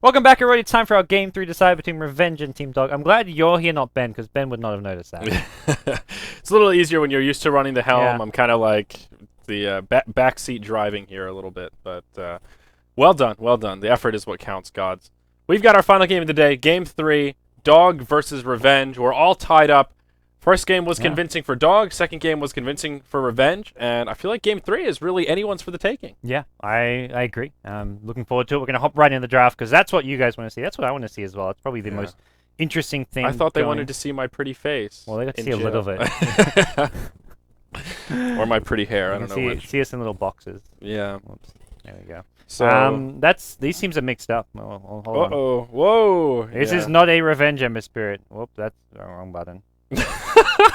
Welcome back, everybody. It's time for our Game 3 decide between Revenge and Team Dog. I'm glad you're here, not Ben, because Ben would not have noticed that. It's a little easier when you're used to running the helm. Yeah. I'm kind of like the backseat driving here a little bit. But well done, well done. The effort is what counts, gods. We've got our final game of the day, Game 3, Dog versus Revenge. We're all tied up. First game was convincing for Dog. Second game was convincing for Revenge. And I feel like Game 3 is really anyone's for the taking. Yeah, I agree. Looking forward to it. We're going to hop right in the draft, because that's what you guys want to see. That's what I want to see as well. It's probably the most interesting thing. I thought they wanted to see my pretty face. Well, they got to see a little bit. Or my pretty hair. I don't know which. See us in little boxes. Yeah. Whoops. There we go. So these teams are mixed up. Hold on. Uh-oh. Whoa. This is not a Revenge Ember Spirit. Whoop, that's the wrong button.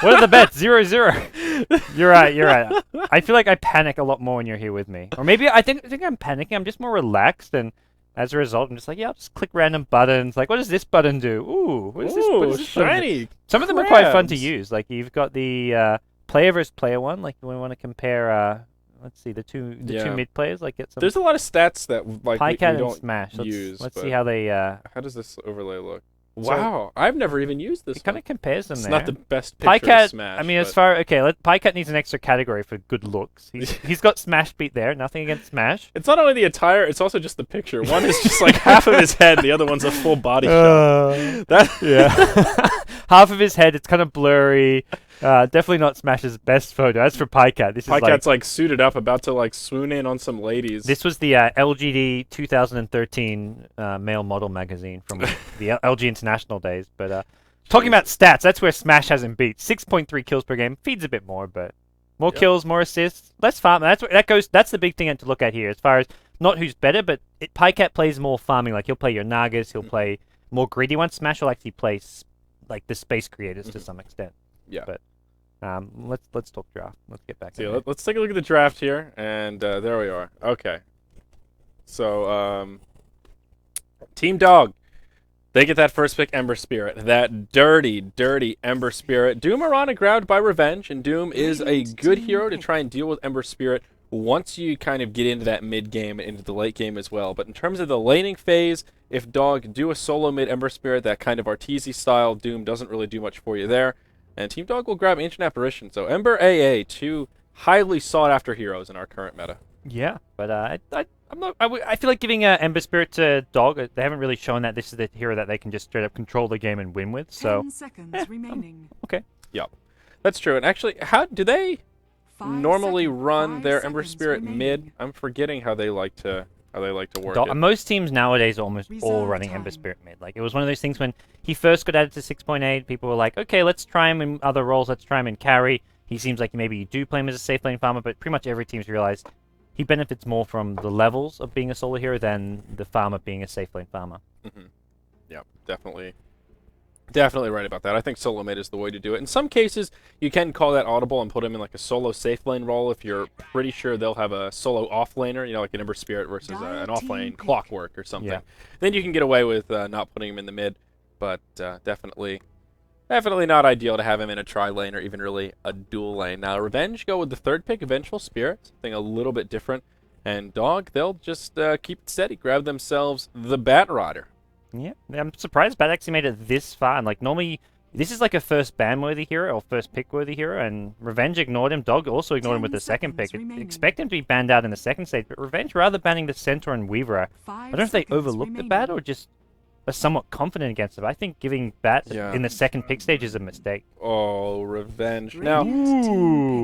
What are the bets? 0-0. You're right. I feel like I panic a lot more when you're here with me. Or maybe I think I'm panicking. I'm just more relaxed, and as a result, I'm just like, yeah, I'll just click random buttons. Like, what does this button do? Ooh, what is this? What is this shiny. Some of them are quite fun to use. Like, you've got the player versus player one. Like, we want to compare. Let's see, the two mid players. Like, get some. There's a lot of stats that like we and don't Smash. use. Let's see how they. How does this overlay look? Wow, I've never even used this. It kind of compares them. It's there. not the best picture of Smash. I mean, as far Pycat needs an extra category for good looks. He's got Smash beat there. Nothing against Smash. It's not only the attire; it's also just the picture. One is just like half of his head, the other one's a full body shot. Half of his head. It's kind of blurry. Definitely not Smash's best photo. As for Pycat, this is like suited up, about to like swoon in on some ladies. This was the LGD 2013 male model magazine from the LG International days. But talking about stats, that's where Smash has him beat. 6.3 kills per game. Feeds a bit more, but more kills, more assists, less farm. That's the big thing to look at here, as far as not who's better, but Pycat plays more farming. Like, he'll play your Nagas, he'll play more greedy ones. Smash will actually play like the space creators to some extent. Yeah. But let's talk draft. Let's get back. Let's take a look at the draft here, and there we are. Okay. So Team Dog, they get that first pick, Ember Spirit. That dirty, dirty Ember Spirit. Doom are on a ground by Revenge, and Doom is a good hero to try and deal with Ember Spirit once you kind of get into that mid game and into the late game as well. But in terms of the laning phase, if Dog do a solo mid Ember Spirit, that kind of Arteezy style, Doom doesn't really do much for you there. And Team Dog will grab Ancient Apparition. So Ember AA, two highly sought after heroes in our current meta. Yeah, but I feel like giving Ember Spirit to Dog. They haven't really shown that this is the hero that they can just straight up control the game and win with. So 10 seconds remaining. Okay. Yep, that's true. And actually, how do they normally run their Ember Spirit mid? I'm forgetting how they like to work it. Most teams nowadays are almost all running Ember Spirit mid. Like, it was one of those things when he first got added to 6.8, people were like, okay, let's try him in other roles, let's try him in carry. He seems like maybe you do play him as a safe lane farmer, but pretty much every team's realized he benefits more from the levels of being a solo hero than the farmer being a safe lane farmer. Mm-hmm. Yep, definitely. Definitely right about that. I think solo mid is the way to do it. In some cases, you can call that audible and put him in like a solo safe lane role if you're pretty sure they'll have a solo off laner, you know, like an Ember Spirit versus an off lane Clockwork or something. Yeah. Then you can get away with not putting him in the mid, but definitely not ideal to have him in a tri lane or even really a dual lane. Now, Revenge go with the third pick, Vengeful Spirit, something a little bit different. And Dog, they'll just keep it steady, grab themselves the Bat Rider. Yeah, I'm surprised Bat actually made it this far. And like, normally, this is like a first ban-worthy hero or first pick-worthy hero, and Revenge ignored him. Dog also ignored him with the second pick. Expect him to be banned out in the second stage, but Revenge, rather banning the Centaur and Weaver, I don't know if they overlooked the Bat or just are somewhat confident against it. I think giving Bat in the second pick stage is a mistake. Oh, Revenge. Now,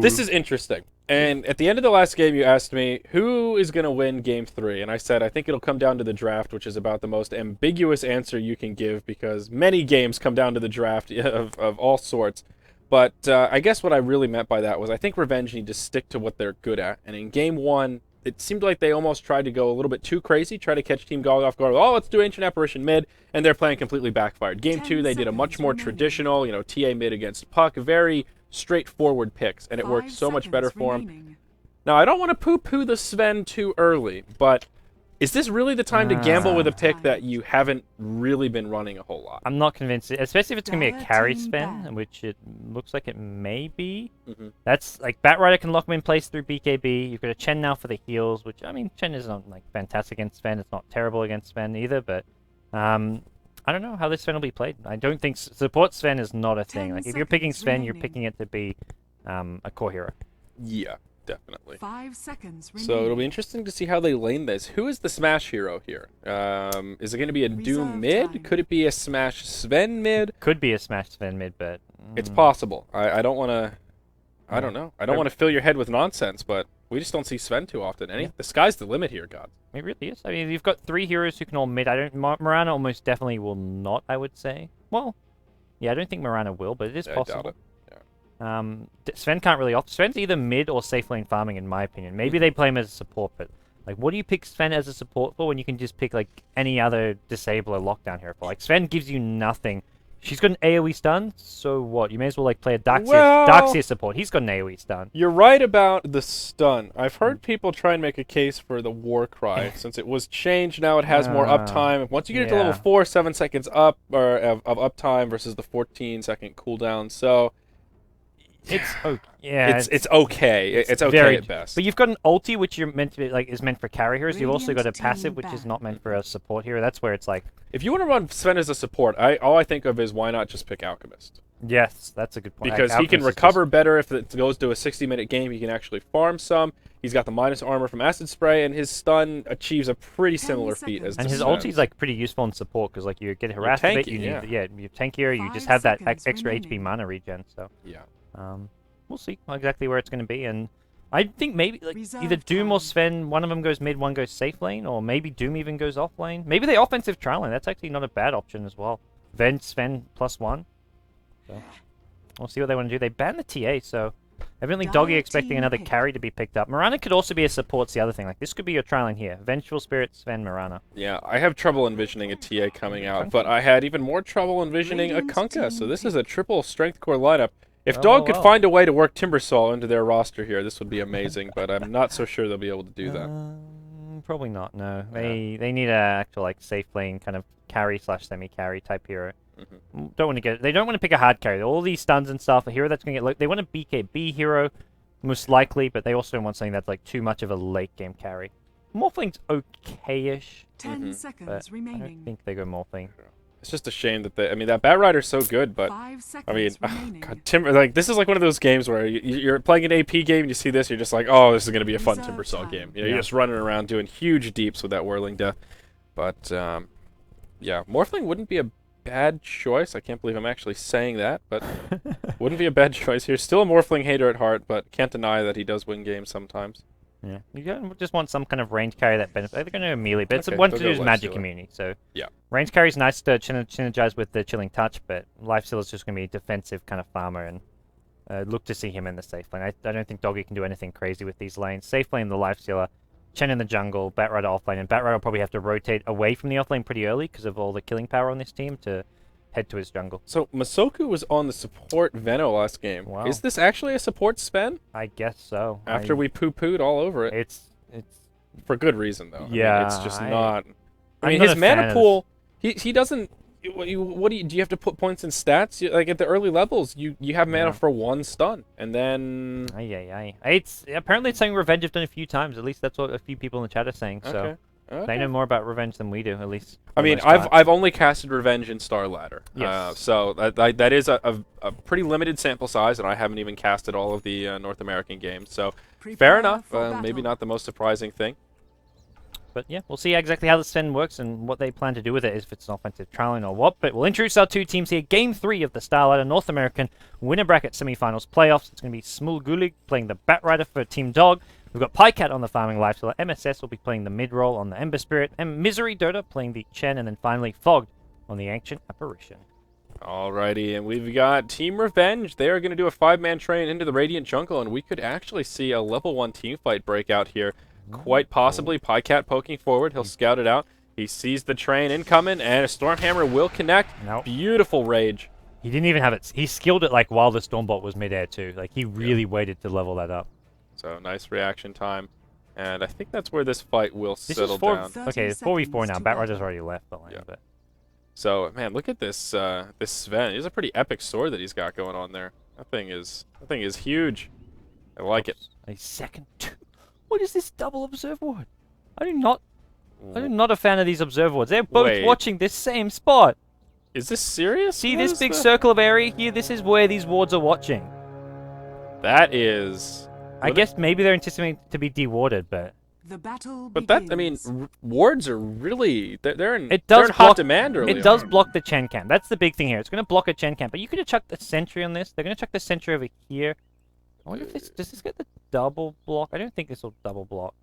this is interesting. And at the end of the last game, you asked me, who is going to win Game 3? And I said, I think it'll come down to the draft, which is about the most ambiguous answer you can give, because many games come down to the draft of all sorts. But I guess what I really meant by that was I think Revenge need to stick to what they're good at. And in Game 1, it seemed like they almost tried to go a little bit too crazy, try to catch Team Dog off guard. Oh, let's do Ancient Apparition mid, and their plan completely backfired. Game 2, they did a much more traditional, TA mid against Puck, very straightforward picks, and it worked so much better for him. Now, I don't want to poo-poo the Sven too early, but is this really the time to gamble with a pick that you haven't really been running a whole lot? I'm not convinced, especially if it's going to be a carry Sven, which it looks like it may be. That's like Bat Rider can lock him in place through BKB. You've got a Chen now for the heals, which, I mean, Chen isn't like fantastic against Sven. It's not terrible against Sven either, but I don't know how this Sven will be played. I don't think support Sven is not a thing. 10 Like if you're picking seconds Sven, you're remaining. picking it to be a core hero. Yeah, definitely. 5 seconds remaining. So it'll be interesting to see how they lane this. Who is the Smash hero here? Is it going to be a Doom Reserve mid? time. Could it be a Smash Sven mid? Could be a Smash Sven mid, but It's possible. I don't want to. I Yeah. don't know. I don't want to fill your head with nonsense, but we just don't see Sven too often. Yeah. The sky's the limit here, God. it really is. I mean, you've got 3 heroes who can all mid. I don't. Marana almost definitely will not. I would say. Well, yeah, I don't think Marana will, but it is I possible. doubt it. Sven can't really off. Sven's either mid or safe lane farming, in my opinion. Maybe they play him as a support, but like, what do you pick Sven as a support for when you can just pick like any other disabler lockdown hero for? Like, Sven gives you nothing. She's got an AoE stun, so what? You may as well like play a Darkseer support. He's got an AoE stun. You're right about the stun. I've heard people try and make a case for the war cry. Since it was changed, now it has more uptime. Once you get it to level 4, 7 seconds up or of uptime versus the 14-second cooldown. So It's okay. Yeah, it's okay. It's okay very, at best. But you've got an ulti, which you're meant to be like is meant for carry heroes. You've also got a Radiant passive, team which is back. not meant for a support hero. That's where it's like, If you want to run Sven as a support, all I think of is why not just pick Alchemist? yes, that's a good point. Because he can Alchemist is recover better if it goes to a 60-minute game. He can actually farm some. He's got the minus armor from Acid Spray, and his stun achieves a pretty 10 similar feat as seconds. the And his Sven. ulti's like pretty useful in support because like you get harassed a bit. tanky, You need yeah. you're tankier. You 5 just have that seconds extra HP remaining. mana regen. So Yeah. we'll see exactly where it's going to be. And I think maybe like Reserve either Doom or time. Sven, one of them goes mid, one goes safe lane, or maybe Doom even goes off lane. Maybe they offensive trial lane. That's actually not a bad option as well. Then Sven +1. So we'll see what they want to do. They banned the TA, so evidently Doggy Dire expecting team another pick. carry to be picked up. Marana could also be a support's the other thing. Like this could be your trial lane here. Vengeful Spirit, Sven, Marana. Yeah, I have trouble envisioning a TA coming out, but I had even more trouble envisioning a Radiant Kunkka, so team this is a triple strength core lineup. If Oh, Dog could well. find a way to work Timbersaw into their roster here, this would be amazing, but I'm not so sure they'll be able to do that. Probably not. No, they need a actual like safe lane kind of carry / semi carry type hero. Don't want to get. They don't want to pick a hard carry. All these stuns and stuff. A hero that's gonna get. They want a BKB hero, most likely, but they also want something that's like too much of a late game carry. Morphling's okay-ish, 10 Mhm. seconds but I remaining. don't think they go Morphling. It's just a shame that that Bat Rider's so good, but 5 seconds I mean, remaining. God, like this is like one of those games where you're playing an AP game and you see this, you're just like, oh, this is gonna be a fun Reserve Timbersaw time. game. You know, Yeah. you're just running around doing huge deeps with that Whirling Death. But yeah, Morphling wouldn't be a bad choice. I can't believe I'm actually saying that, but wouldn't be a bad choice here. Still a Morphling hater at heart, but can't deny that he does win games sometimes. Yeah, just want some kind of range carry that benefits. They're going to melee, but it's Okay, one they'll to go do is Life magic Stealer. immunity. So Yeah. range carry is nice to synergize with the Chilling Touch, but Lifesteal is just going to be a defensive kind of farmer, and look to see him in the safe lane. I don't think Doggy can do anything crazy with these lanes. Safe lane, the Lifestealer, Chen in the jungle, Batrider off lane, and Batrider will probably have to rotate away from the off lane pretty early because of all the killing power on this team to head to his jungle. So Masoku was on the support Veno last game. Wow. Is this actually a support Sven? I guess so. After we poo-pooed all over it. it's For good reason, though. I mean, Yeah, it's just I- not. I I'm mean, not his a fan mana of pool. He doesn't. What do you have to put points in stats? Like at the early levels, you have mana Yeah. for one stun, and then It's apparently it's something Revenge have done a few times. At least that's what a few people in the chat are saying. So okay. they know more about Revenge than we do, at least. I for the mean, most I've part. I've only casted Revenge in Starladder. Yes. So that is a pretty limited sample size, and I haven't even casted all of the North American games. So fair Prepare enough. for Maybe battle. not the most surprising thing. But yeah, we'll see exactly how the Sven works and what they plan to do with it, if it's an offensive trialing or what. But we'll introduce our two teams here. Game 3 of the Starladder North American Winner Bracket Semifinals Playoffs. It's going to be Smulgulig playing the Batrider for Team Dog. We've got Pycat on the Farming Lifestealer. MSS will be playing the mid role on the Ember Spirit. And Misery Dota playing the Chen. And then finally Fogged on the Ancient Apparition. Alrighty, and we've got Team Revenge. They are going to do a 5-man train into the Radiant Jungle, and we could actually see a level 1 team fight break out here. Quite possibly. Pycat poking forward. He'll scout it out. He sees the train incoming, and a Stormhammer will connect. Nope. Beautiful rage. He didn't even have it. He skilled it like while the Stormbolt was midair too. Like he really waited to level that up. So nice reaction time. And I think that's where this fight will This settle is 4 down. 30 okay, it's 4v4 now. seconds to Batrider's battle. already left the lane, Yeah. but So, man, look at this this Sven. He's a pretty epic sword that he's got going on there. That thing is huge. I like it. a second. What is this double observe ward? I do not. I'm not a fan of these observer wards. They're both Wait. watching this same spot. Is this serious? See What this is big the- circle of area here? This is where these wards are watching. That is. I guess maybe they're anticipating to be dewarded, but The battle But begins. that, I mean, wards are really, they're in, it they're does in hot block, demand early It does on. block the Chen camp. That's the big thing here. It's going to block a Chen camp, but you could have chucked the sentry on this. They're going to chuck the sentry over here. I wonder if this does this get the double block? I don't think this will double block.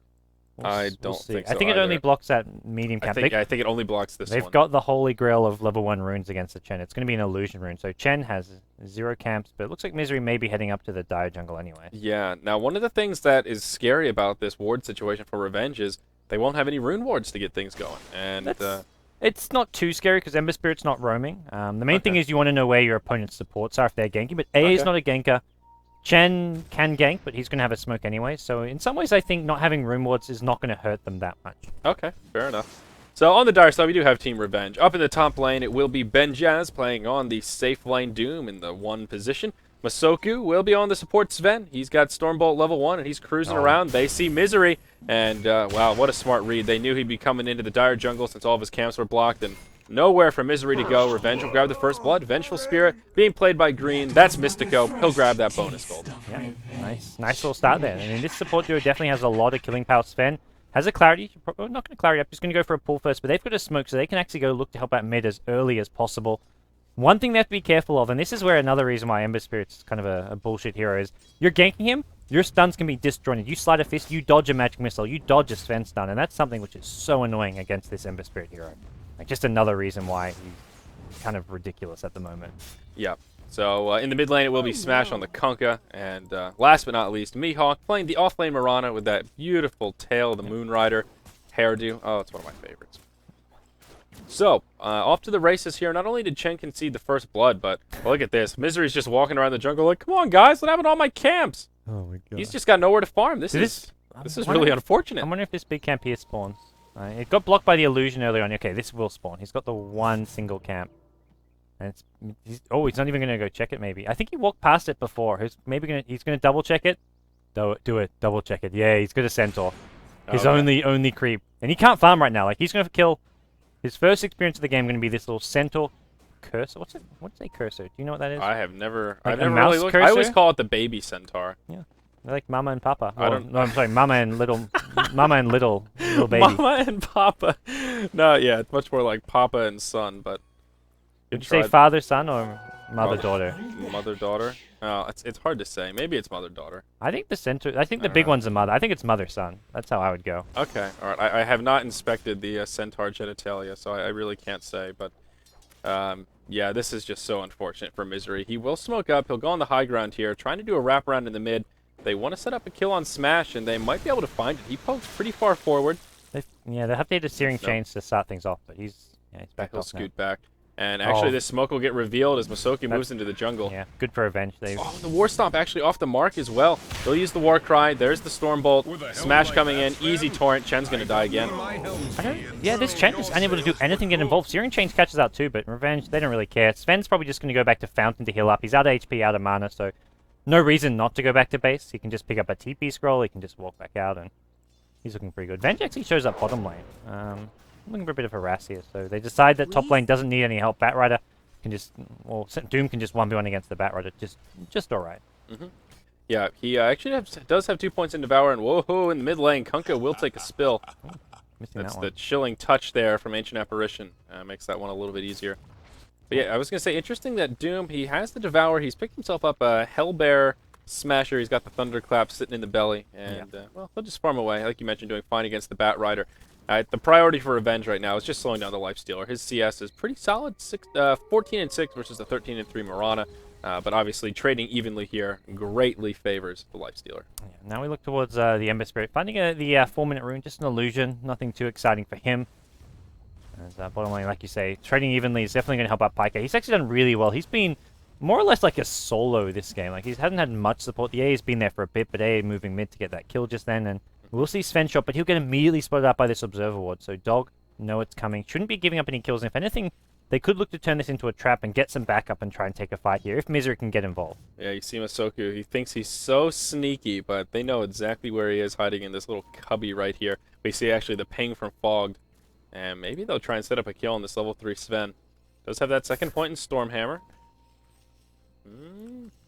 I We'll don't see. think I so think it only either. blocks that medium camp. I think it only blocks this They've one. got the holy grail of level 1 runes against the Chen. It's going to be an illusion rune. So Chen has 0 camps, but it looks like Misery may be heading up to the Dire jungle anyway. Yeah, now one of the things that is scary about this ward situation for Revenge is they won't have any rune wards to get things going. And It's not too scary because Ember Spirit's not roaming. The main thing is you want to know where your opponent's supports are if they're ganking, but AA is Okay. not a ganker. Chen can gank, but he's going to have a smoke anyway. So in some ways, I think not having rune wards is not going to hurt them that much. okay, fair enough. So on the Dire side, we do have Team Revenge. Up in the top lane, it will be Benjaz playing on the safe lane Doom in the 1 position. Masoku will be on the support Sven. He's got Stormbolt level 1, and he's cruising around. They see Misery, and wow, what a smart read. They knew he'd be coming into the Dire jungle since all of his camps were blocked, and nowhere for Misery to go. Revenge will grab the first blood. Vengeful Spirit being played by Green. That's Mystico. He'll grab that bonus gold. Yeah, nice little start there. I mean, this support duo definitely has a lot of killing power. Sven has a clarity. Probably not going to clarity up. Just going to go for a pull first, but they've got a smoke, so they can actually go look to help out mid as early as possible. One thing they have to be careful of, and this is where another reason why Ember Spirit's kind of a bullshit hero is, you're ganking him, your stuns can be disjointed. You slide a fist, you dodge a magic missile, you dodge a Sven stun, and that's something which is so annoying against this Ember Spirit hero. Like, just another reason why he's kind of ridiculous at the moment. Yeah. So in the mid lane, it will be Smash on the Kunkka, and last but not least, Mihawk playing the off lane Mirana with that beautiful tail of the Moonrider hairdo. Oh, it's one of my favorites. So, off to the races here. Not only did Chen concede the first blood, but look at this. Misery's just walking around the jungle like, come on, guys, what happened to all my camps? Oh my god. He's just got nowhere to farm. This is really I unfortunate. wonder if this big camp here spawns. It got blocked by the illusion earlier on. Okay, this will spawn. He's got the one single camp. And he's not even going to go check it, maybe. I think he walked past it before. He's going to double check it. Do it. Double check it. Yeah, he's got a centaur. His only creep. And he can't farm right now. Like, he's going to kill... His first experience of the game going to be this little centaur cursor. What's it? What's a cursor? Do you know what that is? I have never... Like I've a never mouse really looked. I always cursor? call it the baby centaur. Yeah. They're like Mama and Papa. I don't- No, I'm sorry, Mama and little baby. Mama and Papa. No, yeah, it's much more like Papa and son, but... Did you say father, son, or mother, Mother. daughter? Mother-daughter? Oh, it's hard to say. Maybe it's mother-daughter. I think the big one's a mother. I think it's mother, son. That's how I would go. Okay, all right. I have not inspected the centaur genitalia, so I really can't say. But yeah, this is just so unfortunate for Misery. He will smoke up. He'll go on the high ground here, trying to do a wraparound in the mid. They want to set up a kill on Smash, and they might be able to find it. He pokes pretty far forward. They have to hit a searing chains to start things off, but he's back He'll off now. scoot back. And actually, Oh. this smoke will get revealed as Masoki moves into the jungle. Yeah, good for revenge. Oh, the War Stomp actually off the mark as well. They'll use the War Cry. There's the Stormbolt. Smash coming in. Easy torrent. Chen's going to die again. Yeah, this Chen is unable to do anything to get involved. Searing Chains catches out too, but Revenge, they don't really care. Sven's probably just going to go back to Fountain to heal up. He's out of HP, out of mana, so no reason not to go back to base. He can just pick up a TP scroll, he can just walk back out, and he's looking pretty good. Venge actually shows up bottom lane. Looking for a bit of harass here, so they decide that top lane doesn't need any help. Batrider can just, well, Doom can just 1v1 against the Batrider, just alright. Yeah, he actually does have 2 points in Devour, and whoa, in the mid lane, Kunkka will take a spill. Missing That's that the one. chilling touch there from Ancient Apparition. Makes that one a little bit easier. But yeah, I was going to say, interesting that Doom, he has the Devour. He's picked himself up a Hellbear Smasher. He's got the Thunderclap sitting in the belly. And, well, he'll just farm away. Like you mentioned, doing fine against the Batrider. The priority for Revenge right now is just slowing down the Lifestealer. His CS is pretty solid, 14 and 6 versus the 13 and 3 Mirana. But obviously, trading evenly here greatly favors the Lifestealer. Yeah, now we look towards the Ember Spirit. Finding the 4-minute rune, just an illusion. Nothing too exciting for him. As bottom lane, like you say, trading evenly is definitely going to help out Piker. He's actually done really well. He's been more or less like a solo this game. Like, he hasn't had much support. The AA's been there for a bit, but AA moving mid to get that kill just then. And we'll see Sven shot, but he'll get immediately spotted out by this Observer Ward. So Dog, know it's coming. Shouldn't be giving up any kills. And if anything, they could look to turn this into a trap and get some backup and try and take a fight here, if Misery can get involved. Yeah, you see Masoku. He thinks he's so sneaky, but they know exactly where he is, hiding in this little cubby right here. We see actually the ping from Fogged. And maybe they'll try and set up a kill on this level 3 Sven. Does have that second point in Stormhammer.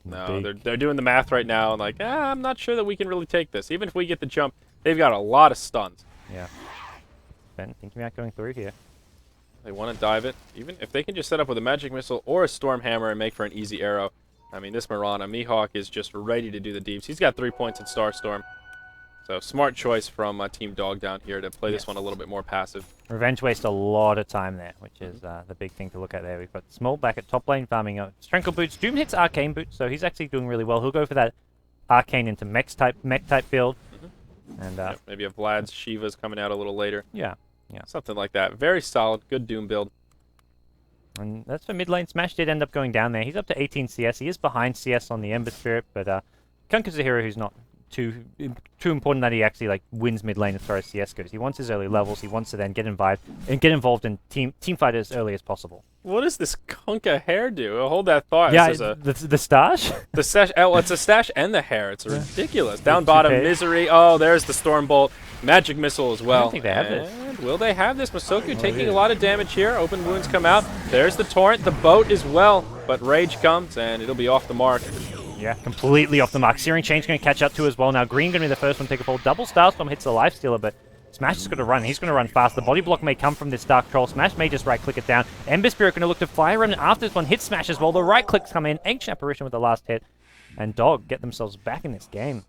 No, they're doing the math right now. And like, I'm not sure that we can really take this. Even if we get the jump, they've got a lot of stuns. Yeah. Ben thinking about going through here. They want to dive it. Even if they can just set up with a magic missile or a Stormhammer and make for an easy arrow. I mean, this Mirana, Mihawk is just ready to do the deeps. He's got 3 points in Starstorm. So smart choice from Team Dog down here to play this one a little bit more passive. Revenge waste a lot of time there, which is the big thing to look at there. We've got Small back at top lane farming up Strength Boots. Doom hits Arcane Boots, so he's actually doing really well. He'll go for that Arcane into mech type build. And maybe a Vlad's Shiva's coming out a little later. Yeah. Something like that. Very solid, good Doom build. And that's for mid lane. Smash did end up going down there. He's up to 18 CS. He is behind CS on the Ember Spirit, but Kunkka's a hero who's not too important that he actually like wins mid lane as far as CS goes. He wants his early levels. He wants to then get involved in team fight as early as possible. What does this Kunkka hair do? Hold that thought. Yeah, the stash. The stash. Oh, it's a stash and the hair. It's ridiculous. Down bottom, Misery. Oh, there's the Stormbolt. Magic Missile as well. I don't think they have this. Will they have this? Masoku taking a lot of damage here. Open wounds come out. There's the Torrent. The boat as well. But Rage comes, and it'll be off the mark. Yeah, completely off the mark. Searing Change going to catch up to as well. Now Green going to be the first one to take a fall. Double Starstorm hits the Lifestealer, but Smash is going to run. He's going to run fast. The body block may come from this Dark Troll. Smash may just right-click it down. Ember Spirit going to look to Fire Run after this one. Hits Smash as well. The right-clicks come in. Ancient Apparition with the last hit. And Dog get themselves back in this game.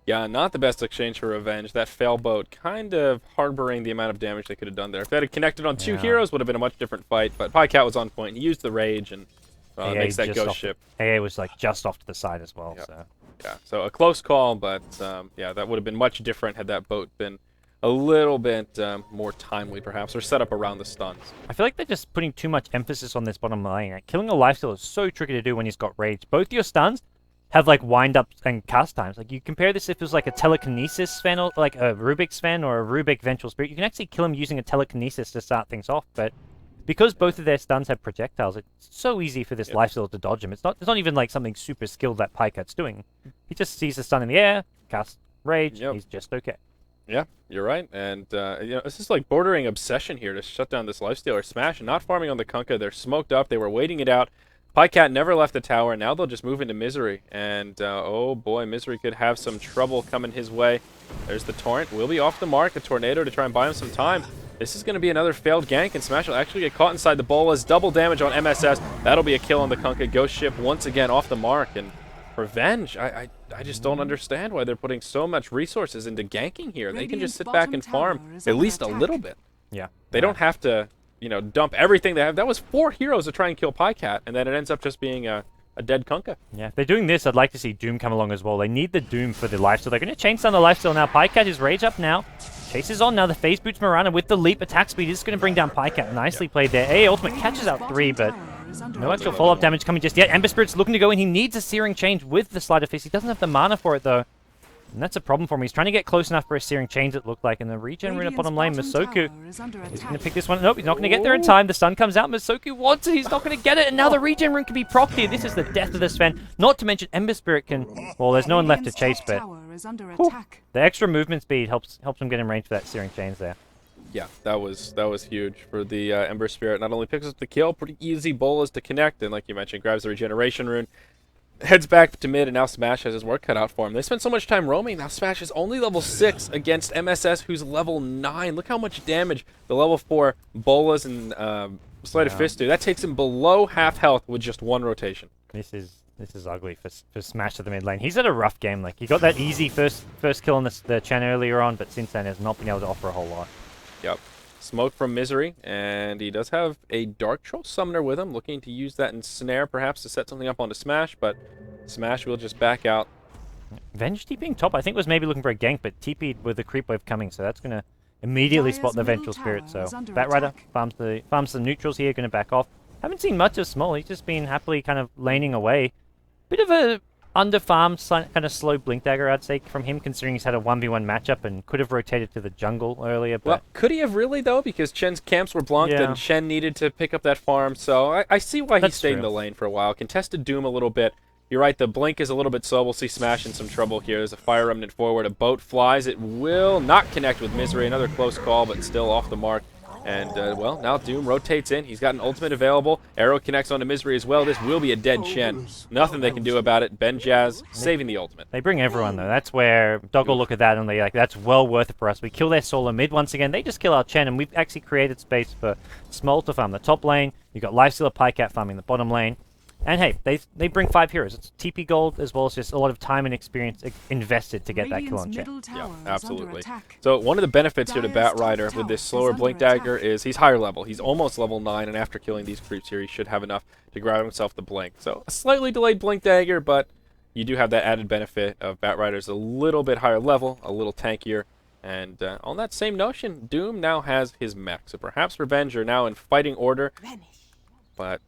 Yeah, not the best exchange for Revenge. That fail boat kind of harboring the amount of damage they could have done there. If they had connected on 2 heroes, would have been a much different fight. But Pycat was on point. He used the Rage and makes that ghost ship. AA was like just off to the side as well. Yep. So. Yeah, so a close call, but yeah, that would have been much different had that boat been a little bit more timely, perhaps, or set up around the stuns. I feel like they're just putting too much emphasis on this bottom lane. Like, killing a lifesteal is so tricky to do when he's got rage. Both your stuns have like wind-ups and cast times. Like you compare this if it was like a telekinesis Sven, or like a Rubik Sven or a Rubik Vengeful Spirit, you can actually kill him using a telekinesis to start things off. But because both of their stuns have projectiles, it's so easy for this lifesteal to dodge him. It's not even like something super skilled that Pykat's doing. He just sees the stun in the air, casts rage, he's just okay. Yeah, you're right. And you know, this is like bordering obsession here to shut down this lifestealer. Smash not farming on the Kunkka. They're smoked up. They were waiting it out. Pycat never left the tower. Now they'll just move into Misery. And, oh boy, Misery could have some trouble coming his way. There's the Torrent. Will be off the mark. A Tornado to try and buy him some time. This is going to be another failed gank, and Smash will actually get caught inside the bolas. Double damage on MSS. That'll be a kill on the Kunkka. Ghost Ship once again off the mark. And Revenge, I just don't understand why they're putting so much resources into ganking here. They can just sit back and farm at least a little bit. Yeah. They don't have to, you know, dump everything they have. That was 4 heroes to try and kill Pycat, and then it ends up just being a dead Kunkka. Yeah, if they're doing this, I'd like to see Doom come along as well. They need the Doom for the lifesteal. They're going to change down the lifesteal now. Pycat is rage up now. Chases on now. The Phase Boots Mirana with the leap attack speed. This is going to bring down Pycat. Nicely played there. A ultimate catches out 3, but no actual follow-up damage coming just yet. Ember Spirit's looking to go in. He needs a Searing Change with the Sleight of Fist. He doesn't have the mana for it, though. And that's a problem for him. He's trying to get close enough for a Searing Change, it looked like. And the regen rune at bottom lane, Masoku is going to pick this one. Nope, he's not going to get there in time. The stun comes out. Masoku wants it. He's not going to get it. And now the regen rune can be procced here. This is the death of the Sven. Not to mention Ember Spirit can... Well, there's no one left to chase, but... The extra movement speed helps him get in range for that Searing Change there. Yeah, that was huge for the Ember Spirit. Not only picks up the kill, pretty easy bolas to connect, and like you mentioned, grabs the regeneration rune, heads back to mid, and now Smash has his work cut out for him. They spent so much time roaming. Now Smash is only level 6 against MSS, who's level 9. Look how much damage the level 4 bolas and Sleight of Fist do. That takes him below half health with just 1 rotation. This is ugly for Smash at the mid lane. He's had a rough game. Like he got that easy first kill on the Chen earlier on, but since then has not been able to offer a whole lot. Yep. Smoke from Misery, and he does have a Dark Troll Summoner with him, looking to use that in Snare, perhaps, to set something up onto Smash, but Smash will just back out. Venge TPing top, I think was maybe looking for a gank, but TP'd with the creep wave coming, so that's going to immediately spot the Vengeful Spirit, so Batrider farms the neutrals here, going to back off. Haven't seen much of Small, he's just been happily kind of laning away. Bit of a under-farmed, kind of slow Blink Dagger, I'd say, from him, considering he's had a 1v1 matchup and could have rotated to the jungle earlier. But well, could he have really, though? Because Chen's camps were blunked and Chen needed to pick up that farm. So I see why he stayed in the lane for a while. Contested Doom a little bit. You're right, the blink is a little bit slow. We'll see Smash in some trouble here. There's a Fire Remnant forward. A boat flies. It will not connect with Misery. Another close call, but still off the mark. And, well, now Doom rotates in. He's got an ultimate available. Arrow connects onto Misery as well. This will be a dead Shen. Nothing they can do about it. Ben Jazz saving the ultimate. They bring everyone, though. That's where Dog will look at that and they're like, that's well worth it for us. We kill their solo mid once again. They just kill our Chen, and we've actually created space for Small to farm the top lane. You've got Lifestealer Pycat farming the bottom lane. And hey, they bring 5 heroes. It's TP gold as well as just a lot of time and experience invested to get that kill on Chen. Yeah, absolutely. So one of the benefits here to Batrider with this slower Blink Dagger is he's higher level. He's almost level 9, and after killing these creeps here, he should have enough to grab himself the Blink. So a slightly delayed Blink Dagger, but you do have that added benefit of Batrider's a little bit higher level, a little tankier. And on that same notion, Doom now has his mech. So perhaps Revenge are now in fighting order, but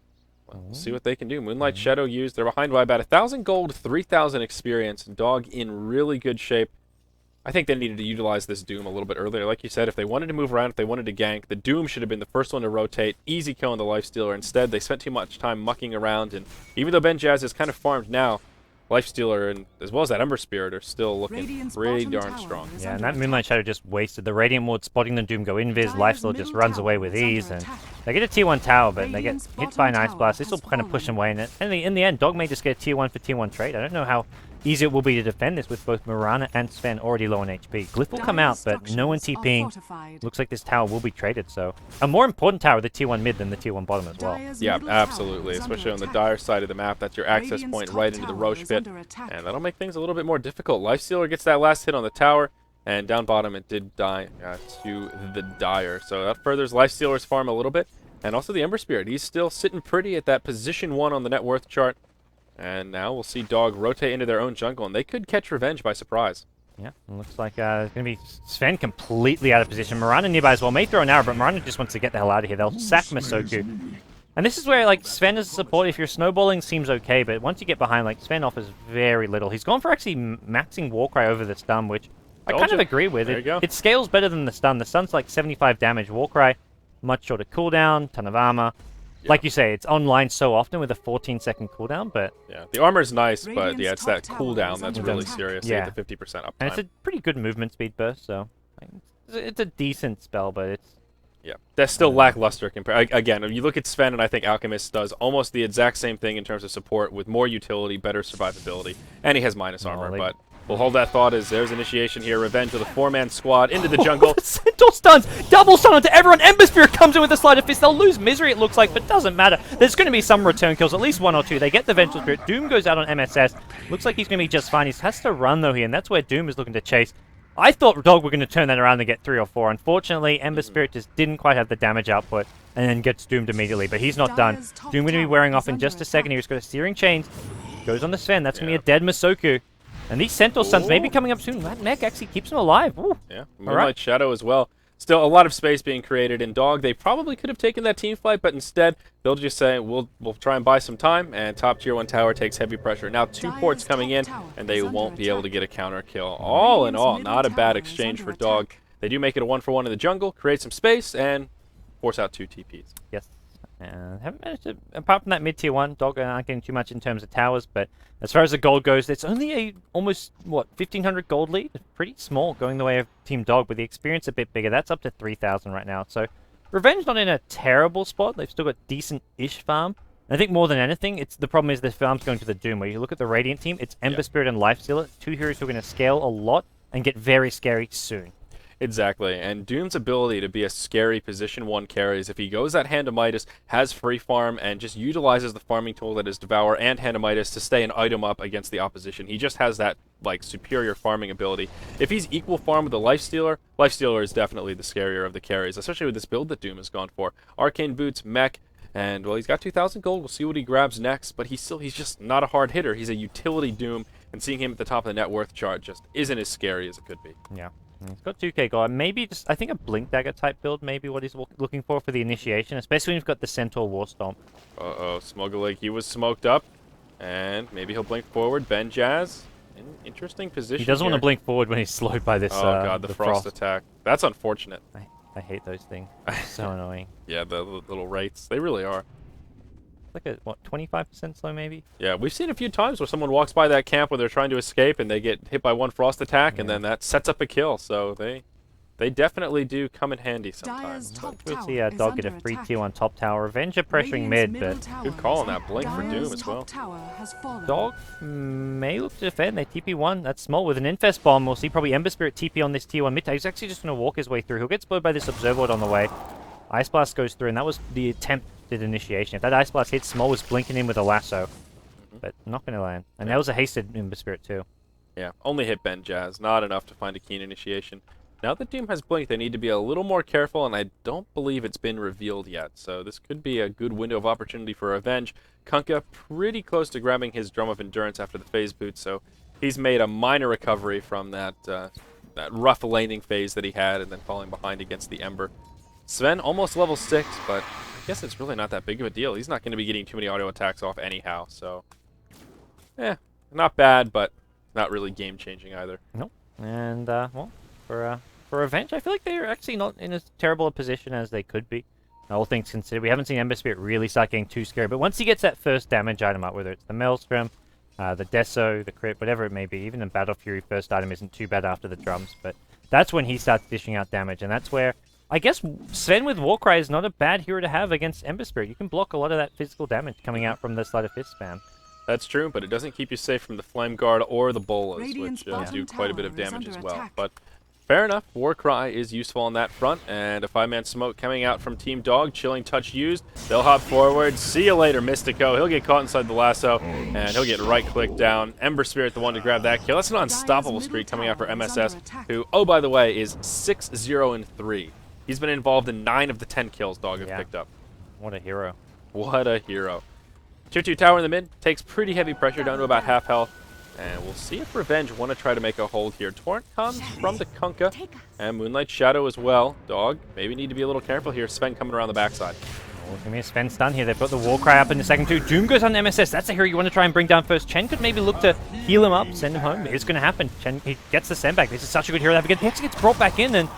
we'll see what they can do. Moonlight Shadow used. They're behind by about 1,000 gold, 3,000 experience. Dog in really good shape. I think they needed to utilize this Doom a little bit earlier. Like you said, if they wanted to move around, if they wanted to gank, the Doom should have been the first one to rotate. Easy kill on the Lifestealer. Instead, they spent too much time mucking around. And even though Ben Jazz is kind of farmed now, Lifestealer and as well as that Ember Spirit are still looking pretty darn strong. Yeah, and that Moonlight Shadow just wasted the Radiant Ward, spotting the Doom go invis. Lifestealer just runs away with ease, and they get a tier 1 tower, but they get hit by an Ice Blast. This will kind of push them away, and in the end, Dog may just get a tier 1 for tier 1 trade. I don't know how easy it will be to defend this with both Mirana and Sven already low on HP. Glyph will come out, but no one TPing. Looks like this tower will be traded, so a more important tower, the tier 1 mid, than the tier 1 bottom as well. Yeah, absolutely, especially on the Dire side of the map. That's your access point right into the Roche pit, and that'll make things a little bit more difficult. Lifestealer gets that last hit on the tower, and down bottom it did die to the Dire, so that furthers Lifestealer's farm a little bit. And also the Ember Spirit, he's still sitting pretty at that position 1 on the net worth chart. And now we'll see Dog rotate into their own jungle, and they could catch Revenge by surprise. Yeah, it looks like it's going to be Sven completely out of position. Mirana nearby as well. May throw an arrow, but Mirana just wants to get the hell out of here. They'll sack Masoku. And this is where, like, Sven as a support, if you're snowballing, seems okay, but once you get behind, like, Sven offers very little. He's gone for actually maxing Warcry over the stun, which I kind of agree with. It scales better than the stun. The stun's like 75 damage. Warcry, much shorter cooldown, ton of armor. Yeah. Like you say, it's online so often with a 14-second cooldown, but... Yeah, the armor's nice, but yeah, it's that cooldown that's really serious. Yeah. The 50% uptime. And it's a pretty good movement speed burst, so... It's a decent spell, but it's... Yeah, that's still lackluster compared. Again, if you look at Sven, and I think Alchemist does almost the exact same thing in terms of support with more utility, better survivability, and he has minus armor, but... We'll hold that thought as there's initiation here. Revenge with a 4-man squad into the jungle. Centaur stuns! Double stun onto everyone! Ember Spirit comes in with a Sleight of Fist. They'll lose Misery, it looks like, but doesn't matter. There's going to be some return kills, at least 1 or 2. They get the Vengeful Spirit. Doom goes out on MSS. Looks like he's going to be just fine. He has to run, though, here, and that's where Doom is looking to chase. I thought Dog were going to turn that around and get 3 or 4. Unfortunately, Ember Spirit just didn't quite have the damage output and then gets doomed immediately, but he's not done. Doom going to be wearing off in just a second here. He's got a Searing Chains. Goes on the Sven. That's going to be a dead Masoku. And these Centaur stuns may be coming up soon. That mech actually keeps him alive. Ooh. Yeah, Moonlight Shadow as well. Still a lot of space being created in Dog. They probably could have taken that team fight, but instead they'll just say, we'll try and buy some time, and top tier 1 tower takes heavy pressure. Now 2 ports coming in, and they won't be able to get a counter kill. All in all, not a bad exchange for Dog. They do make it a 1-for-1 in the jungle, create some space, and force out 2 TPs. Yes. Haven't managed to, apart from that mid-tier 1, Dog aren't getting too much in terms of towers, but as far as the gold goes, it's only a almost, 1,500 gold lead? Pretty small, going the way of Team Dog, with the experience a bit bigger. That's up to 3,000 right now, so Revenge not in a terrible spot. They've still got decent-ish farm. And I think more than anything, the problem is the farm's going to the Doom, where you look at the Radiant team, it's Ember Spirit and Lifestealer, 2 heroes who are going to scale a lot and get very scary soon. Exactly, and Doom's ability to be a scary position 1 carry is if he goes that Hand of Midas, has free farm, and just utilizes the farming tool that is Devour and Hand of Midas to stay an item up against the opposition. He just has that, like, superior farming ability. If he's equal farm with the Lifestealer, Lifestealer is definitely the scarier of the carries, especially with this build that Doom has gone for. Arcane Boots, Mech, and, well, he's got 2,000 gold. We'll see what he grabs next, but he's just not a hard hitter. He's a utility Doom, and seeing him at the top of the net worth chart just isn't as scary as it could be. Yeah. He's got 2k gold. Maybe just, I think a Blink Dagger type build may be what he's looking for the initiation, especially when you've got the Centaur Warstomp. Uh-oh, Smuggler, he was smoked up, and maybe he'll blink forward. Ben Jazz, in an interesting position. He doesn't want to blink forward when he's slowed by this. Oh god, the frost attack. That's unfortunate. I hate those things. So annoying. Yeah, the little wraiths. They really are. like a, what, 25% slow maybe? Yeah, we've seen a few times where someone walks by that camp when they're trying to escape and they get hit by one frost attack, and then that sets up a kill. So they definitely do come in handy sometimes. We'll see Dog get a free kill on top tower. Avenger pressuring mid, but good call on that blink for Doom as well. Dog may look to defend. They TP1. That's small with an Infest Bomb. We'll see probably Ember Spirit TP on this tier 1 mid. He's actually just going to walk his way through. He'll get spoiled by this Observer Ward on the way. Ice Blast goes through, and that was the attempted initiation. If that Ice Blast hits, Small was blinking in with a lasso, but not going to land. And that was a hasted Ember Spirit too. Yeah, only hit Ben Jazz, not enough to find a keen initiation. Now that Doom has Blink, they need to be a little more careful, and I don't believe it's been revealed yet. So this could be a good window of opportunity for Revenge. Kunkka pretty close to grabbing his Drum of Endurance after the phase boot, so he's made a minor recovery from that rough laning phase that he had and then falling behind against the Ember. Sven almost level 6, but I guess it's really not that big of a deal. He's not going to be getting too many auto attacks off anyhow, so not bad, but not really game-changing either. Nope. And, well, for Revenge, I feel like they're actually not in as terrible a position as they could be. All things considered, we haven't seen Ember Spirit really start getting too scary, but once he gets that first damage item up, whether it's the Maelstrom, the Deso, the Crit, whatever it may be, even the Battle Fury first item isn't too bad after the drums, but that's when he starts dishing out damage, and that's where I guess Sven with Warcry is not a bad hero to have against Ember Spirit. You can block a lot of that physical damage coming out from the Sleight of Fist spam. That's true, but it doesn't keep you safe from the Flame Guard or the Bolas, which do quite a bit of damage as well. But fair enough, Warcry is useful on that front, and a 5-man smoke coming out from Team Dog. Chilling Touch used. They'll hop forward. See you later, Mystico. He'll get caught inside the lasso, and he'll get right-clicked down. Ember Spirit, the one to grab that kill. That's an unstoppable streak coming out for MSS, who, oh, by the way, is 6-0-3. He's been involved in 9 of the 10 kills Dog have picked up. What a hero. What a hero. Tier 2 tower in the mid takes pretty heavy pressure down to about half health. And we'll see if Revenge want to try to make a hold here. Torrent comes from the Kunkka and Moonlight Shadow as well. Dog, maybe need to be a little careful here. Sven coming around the backside. Oh, it's going to be a Sven stun here. They've got the Warcry up in the second 2. Doom goes on MSS. That's a hero you want to try and bring down first. Chen could maybe look to heal him up, send him home. It's going to happen. Chen, he gets the send back. This is such a good hero to have again. He actually gets brought back in, and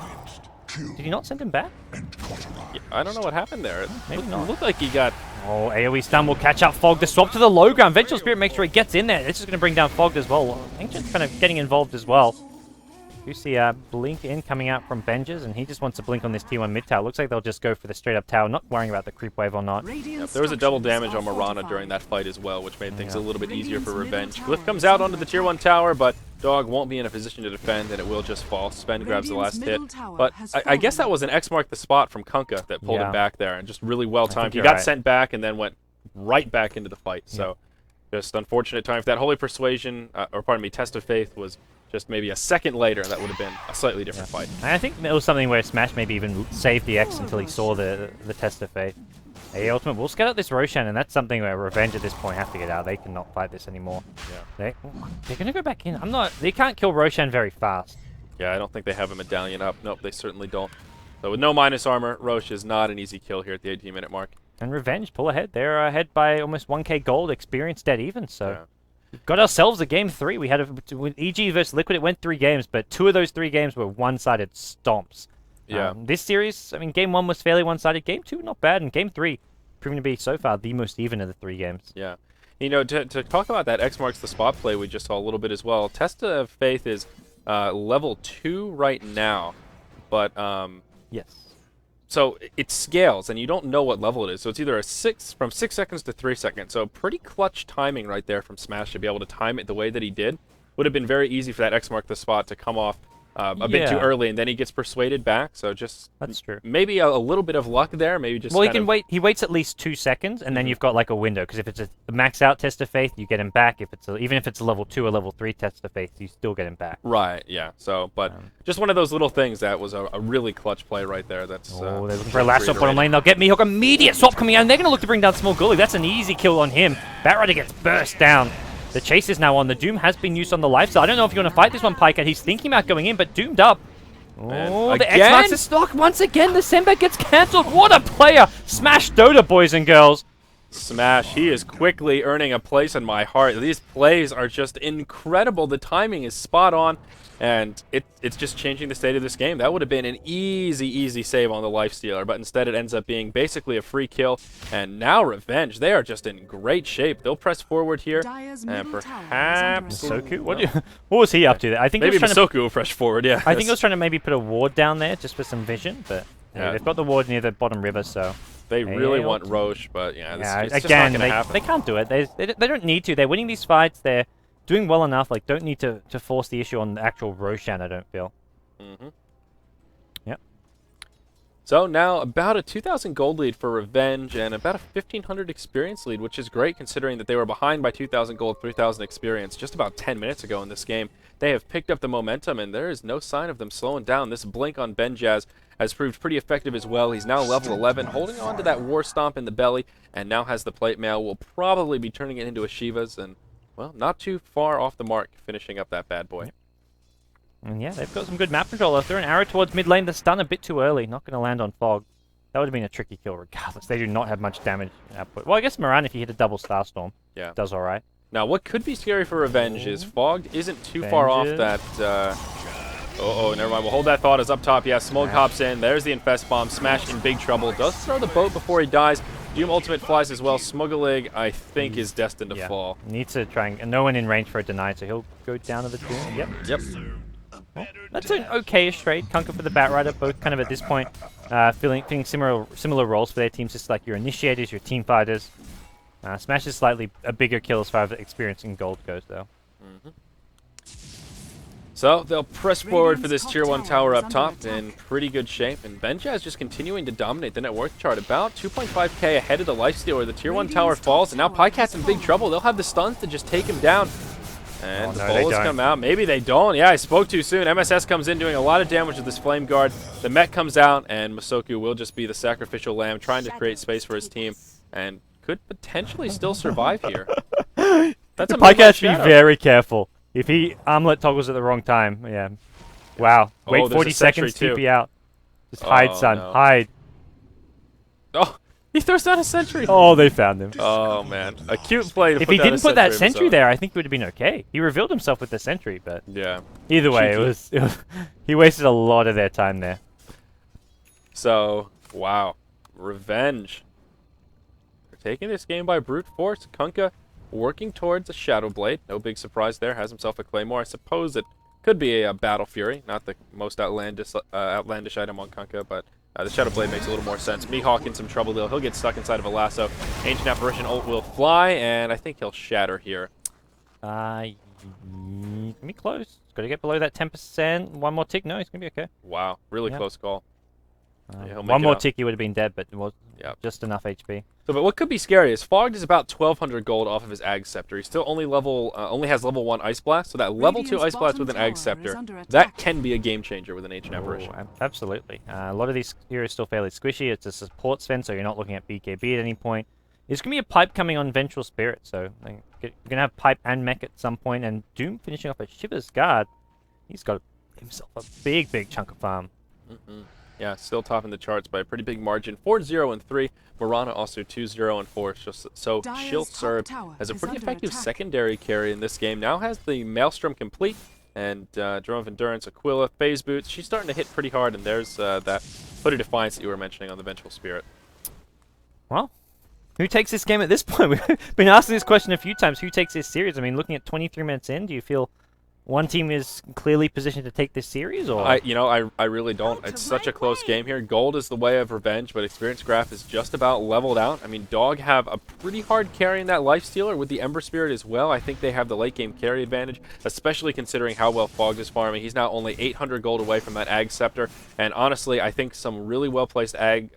did he not send him back? Yeah, I don't know what happened there. Maybe It not. looked like he got... Oh, AoE stun will catch up Fog. The swap to the low ground. Vengeful Spirit makes sure he gets in there. This is going to bring down Fog as well. Ancient's kind of getting involved as well. You see Blink in coming out from Venges, and he just wants to blink on this T1 mid tower. Looks like they'll just go for the straight up tower, not worrying about the creep wave or not. Yep, there was a double damage on Mirana during that fight as well, which made things a little bit easier for Revenge. Glyph comes out onto the tier 1 tower, but Dog won't be in a position to defend, and it will just fall. Sven grabs the last hit. But I guess that was an X mark the spot from Kunkka that pulled him back there, and just really well timed. He got sent back and then went right back into the fight. So just unfortunate time. If that Holy Persuasion, or pardon me, Test of Faith was just maybe a second later, that would have been a slightly different fight. And I think it was something where Smash maybe even saved the X until he saw the Test of Faith. A Ultimate will scout out this Roshan, and that's something where Revenge at this point have to get out. They cannot fight this anymore. Yeah. They're going to go back in. They can't kill Roshan very fast. Yeah, I don't think they have a medallion up. Nope, they certainly don't. So with no minus armor, Roche is not an easy kill here at the 18-minute mark. And Revenge pull ahead. They're ahead by almost 1k gold, experience dead even, so... We've got ourselves a game 3. We had with EG versus Liquid, it went 3 games, but 2 of those 3 games were one-sided stomps. Yeah. This series, I mean, game 1 was fairly one-sided. Game 2, not bad, and game 3 proving to be so far the most even of the 3 games. Yeah. You know, to talk about that X marks the spot play we just saw a little bit as well. Test of Faith is level 2 right now, but yes. So it scales, and you don't know what level it is. So it's either from 6 seconds to 3 seconds. So pretty clutch timing right there from Smash to be able to time it the way that he did. Would have been very easy for that X mark the spot to come off a bit too early, and then he gets persuaded back. So just that's true. Maybe a little bit of luck there. Maybe just he can wait. He waits at least 2 seconds, and then you've got like a window. Because if it's a max out Test of Faith, you get him back. If it's even if it's a level 2 or level 3 Test of Faith, you still get him back. Right. Yeah. So, but just one of those little things that was a really clutch play right there. That's they're looking for a last swap bottom lane. They'll get Mihawk. Immediate swap coming out, and they're going to look to bring down Small Gully. That's an easy kill on him. Batrider gets burst down. The chase is now on. The Doom has been used on the life side. I don't know if you want to fight this one, Pikehead. He's thinking about going in, but doomed up. Oh, the X marks the stock. Once again, the Sembek gets cancelled. What a player. Smash Dota, boys and girls. Smash, he is quickly earning a place in my heart. These plays are just incredible. The timing is spot on, and it's just changing the state of this game. That would have been an easy save on the lifestealer, but instead it ends up being basically a free kill. And now Revenge, they are just in great shape. They'll press forward here, and perhaps Masoku? What was he up to there? I think maybe he was trying Masoku will press forward. Yeah, I think he was trying to maybe put a ward down there just for some vision, but Yeah. they've got the ward near the bottom river, so they really want Roche, but yeah, it's just again, not gonna happen. they can't do it. They don't need to. They're winning these fights. They're doing well enough. Like, don't need to force the issue on the actual Roshan, I don't feel. Yep. So now about a 2,000 gold lead for Revenge and about a 1,500 experience lead, which is great considering that they were behind by 2,000 gold, 3,000 experience just about 10 minutes ago in this game. They have picked up the momentum, and there is no sign of them slowing down. This blink on Benjaz has proved pretty effective as well. He's now level 11, holding on to that War Stomp in the belly, and now has the Plate Mail. Will probably be turning it into a Shiva's, and, well, not too far off the mark, finishing up that bad boy. And yeah, they've got some good map control. If they're an arrow towards mid lane, the stun a bit too early. Not going to land on Fog. That would have been a tricky kill regardless. They do not have much damage output. Well, I guess Moran, if you hit a double Starstorm, does all right. Now, what could be scary for Revenge is Fogged isn't too far off that... never mind. We'll hold that thought as up top. Yeah, Smog hops in. There's the Infest Bomb. Smash in big trouble. Does throw the boat before he dies. Doom ultimate flies as well. Smuggling, I think, is destined to fall. Needs to try and... No one in range for a deny, so he'll go down to the tomb. Yep. Well, that's an okay-ish trade. Kunkka for the Batrider, both kind of at this point feeling similar roles for their teams, just like your initiators, your team fighters. Smash is slightly a bigger kill as far as experience in gold goes, though. So they'll press forward for this tier 1 tower up top in pretty good shape, and Benja is just continuing to dominate the net worth chart, about 2.5k ahead of the lifestealer. The tier 1 tower falls, and now Pycat's in big trouble. They'll have the stuns to just take him down. And the bullets come out. Maybe they don't. Yeah, I spoke too soon. MSS comes in doing a lot of damage with this Flame Guard. The mech comes out, and Masoku will just be the sacrificial lamb, trying to create space for his team, and could potentially still survive here. That's a Pycat should be very careful. If he armlet toggles at the wrong time, yeah. Wow. Wait 40 seconds, TP out. Just hide, son. No. Hide. Oh, he throws down a sentry. Oh, they found him. Oh, man. A cute play to if he didn't put that sentry there, I think it would have been okay. He revealed himself with the sentry, but... Yeah. Either way, it was he wasted a lot of their time there. So, wow. Revenge. They're taking this game by brute force. Kunkka working towards a Shadow Blade. No big surprise there. Has himself a Claymore. I suppose it could be a Battle Fury. Not the most outlandish item on Kunkka, but the Shadow Blade makes a little more sense. Mihawk in some trouble, though. He'll get stuck inside of a lasso. Ancient Apparition ult will fly, and I think he'll shatter here. Gonna be close. It's got to get below that 10%. One more tick. No, he's gonna be okay. Wow, really close call. Yeah, one more tick, he would have been dead, but it was just enough HP. So, but what could be scary is Fogged is about 1,200 gold off of his Ag Scepter. He still only has level 1 Ice Blast, so that level 2 Ice Blast with an Ag Scepter, that can be a game changer with an Ancient Apparition. Absolutely. A lot of these heroes still fairly squishy. It's a support Sven, so you're not looking at BKB at any point. There's going to be a pipe coming on Vengeful Spirit, so you're going to have pipe and mech at some point, and Doom finishing off a Shiva's Guard. He's got himself a big chunk of farm. Yeah, still topping the charts by a pretty big margin. 4-0 and 3. Morana also 2-0 and 4. So she'll serve as a pretty effective secondary carry in this game. Now has the Maelstrom complete, and Drone of Endurance, Aquila, Phase Boots. She's starting to hit pretty hard, and there's that Foot of Defiance that you were mentioning on the Vengeful Spirit. Well, who takes this game at this point? We've been asking this question a few times. Who takes this series? I mean, looking at 23 minutes in, do you feel one team is clearly positioned to take this series, or I really don't. It's such a close game here. Gold is the way of Revenge, but Experience Graph is just about leveled out. I mean, Dog have a pretty hard carry in that Lifestealer with the Ember Spirit as well. I think they have the late game carry advantage, especially considering how well Fogged is farming. He's now only 800 gold away from that Ag Scepter, and honestly, I think some really well placed Ag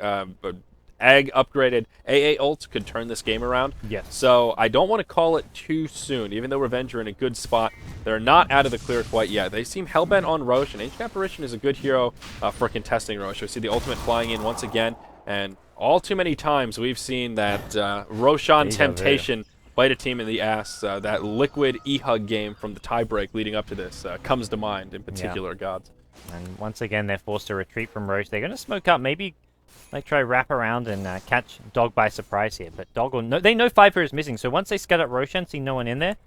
upgraded AA ults could turn this game around. Yes. So I don't want to call it too soon. Even though Revenge are in a good spot, they're not out of the clear quite yet. They seem hellbent on Roche, and Ancient Apparition is a good hero for contesting Roche. We see the ultimate flying in once again, and all too many times we've seen that Roshan temptation bite a team in the ass. That liquid E-Hug game from the tiebreak leading up to this comes to mind, in particular, Gods. And once again, they're forced to retreat from Roche. They're going to smoke up, maybe They try wrap around and catch Dog by surprise here, but Dog will know, they know 5 is missing, so once they scout out Roshan, see no one in there,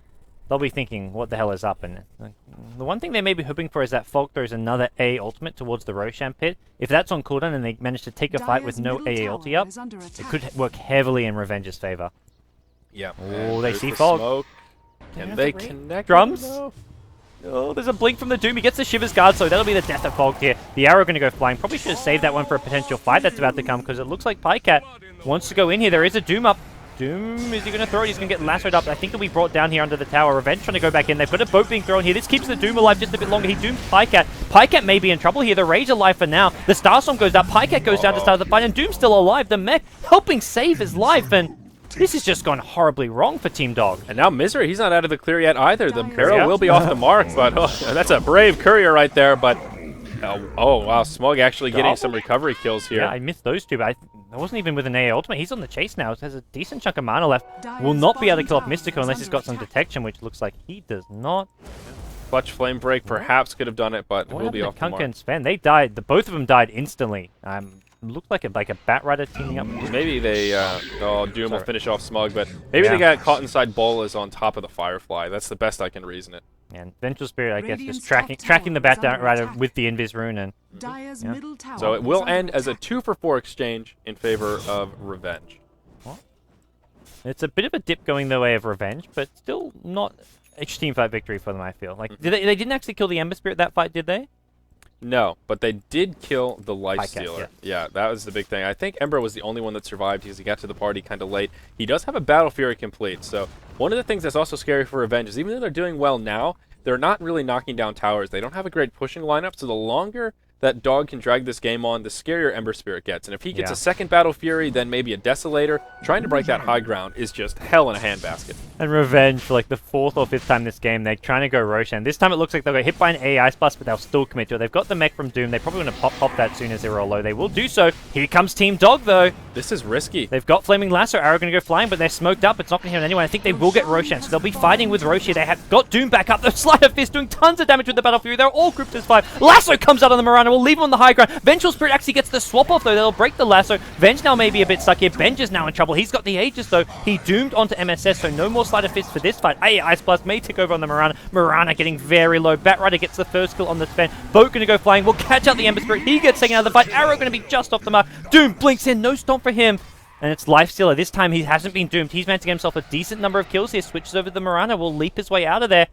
they'll be thinking, what the hell is up? And the one thing they may be hoping for is that Fog throws another A ultimate towards the Roshan pit. If that's on cooldown and they manage to take a fight with no AA ulti up, it could work heavily in Revenge's favor. Yeah. Oh, they see Fog. Smoke. Can they connect? Drums? Oh, there's a blink from the Doom. He gets the Shiver's Guard, so that'll be the death of Fog here. The arrow going to go flying. Probably should have saved that one for a potential fight that's about to come, because it looks like Pycat wants to go in here. There is a Doom up. Doom, is he going to throw it? He's going to get lassoed up. I think he'll be brought down here under the tower. Revenge trying to go back in. They've got a boat being thrown here. This keeps the Doom alive just a bit longer. He dooms Pycat. Pycat may be in trouble here. The Rage alive for now. The Starstorm goes up. Pycat goes down to start the fight, and Doom's still alive. The mech helping save his life, and this has just gone horribly wrong for Team Dog. And now Misery, he's not out of the clear yet either. The arrow will be off the mark, but that's a brave courier right there. But oh wow, Smug actually getting some recovery kills here. Yeah, I missed those two, but I wasn't even with an AA ultimate. He's on the chase now. Has a decent chunk of mana left. Will not be able to kill off Mystico unless he's got some detection, which looks like he does not. Clutch Flame Break perhaps could have done it, but will be off the mark. Kunkka and Sven, they died. Both of them died instantly. Looked like a Bat Rider teaming up. Maybe they, Doom will finish off Smug, but maybe they got caught inside Bolas on top of the Firefly. That's the best I can reason it. And Vengeful Spirit, I guess, just tracking the Bat Rider with the Invis rune. And so it will end as a 2-for-4 exchange in favor of Revenge. What? It's a bit of a dip going the way of Revenge, but still not a team fight victory for them, I feel. Like, they didn't actually kill the Ember Spirit that fight, did they? No, but they did kill the Life Pycat, Stealer. Yeah, that was the big thing. I think Ember was the only one that survived because he got to the party kind of late. He does have a Battle Fury complete, so one of the things that's also scary for Revenge is even though they're doing well now, they're not really knocking down towers. They don't have a great pushing lineup, so the longer that Dog can drag this game on, the scarier Ember Spirit gets. And if he gets a second Battle Fury, then maybe a Desolator, trying to break that high ground is just hell in a handbasket. And Revenge, for like the 4th or 5th time this game, they're trying to go Roshan. This time it looks like they'll get hit by an AI Ice Blast, but they'll still commit to it. They've got the mech from Doom. They probably want to pop that soon as they roll low. They will do so. Here comes Team Dog, though. This is risky. They've got Flaming Lasso. Arrow going to go flying, but they're smoked up. It's not going to hit anyone. I think they will get Roshan, so they'll be fighting with Roshi. They have got Doom back up. The Slider Fist doing tons of damage with the Battle Fury. They're all grouped as 5. Lasso comes out on the Mirana. We'll leave him on the high ground. Vengeful Spirit actually gets the swap off, though. They'll break the lasso. Venge now may be a bit stuck here. Benj is now in trouble. He's got the Aegis, though. He doomed onto MSS, so no more Slider Fist for this fight. Ice Blast may take over on the Mirana. Mirana getting very low. Bat Rider gets the first kill on the Sven. Boat going to go flying. We'll catch out the Ember Spirit. He gets taken out of the fight. Arrow going to be just off the mark. Doom blinks in. No stomp for him. And it's Lifestealer. This time he hasn't been doomed. He's managed to get himself a decent number of kills here. Switches over to the Mirana. Will leap his way out of there.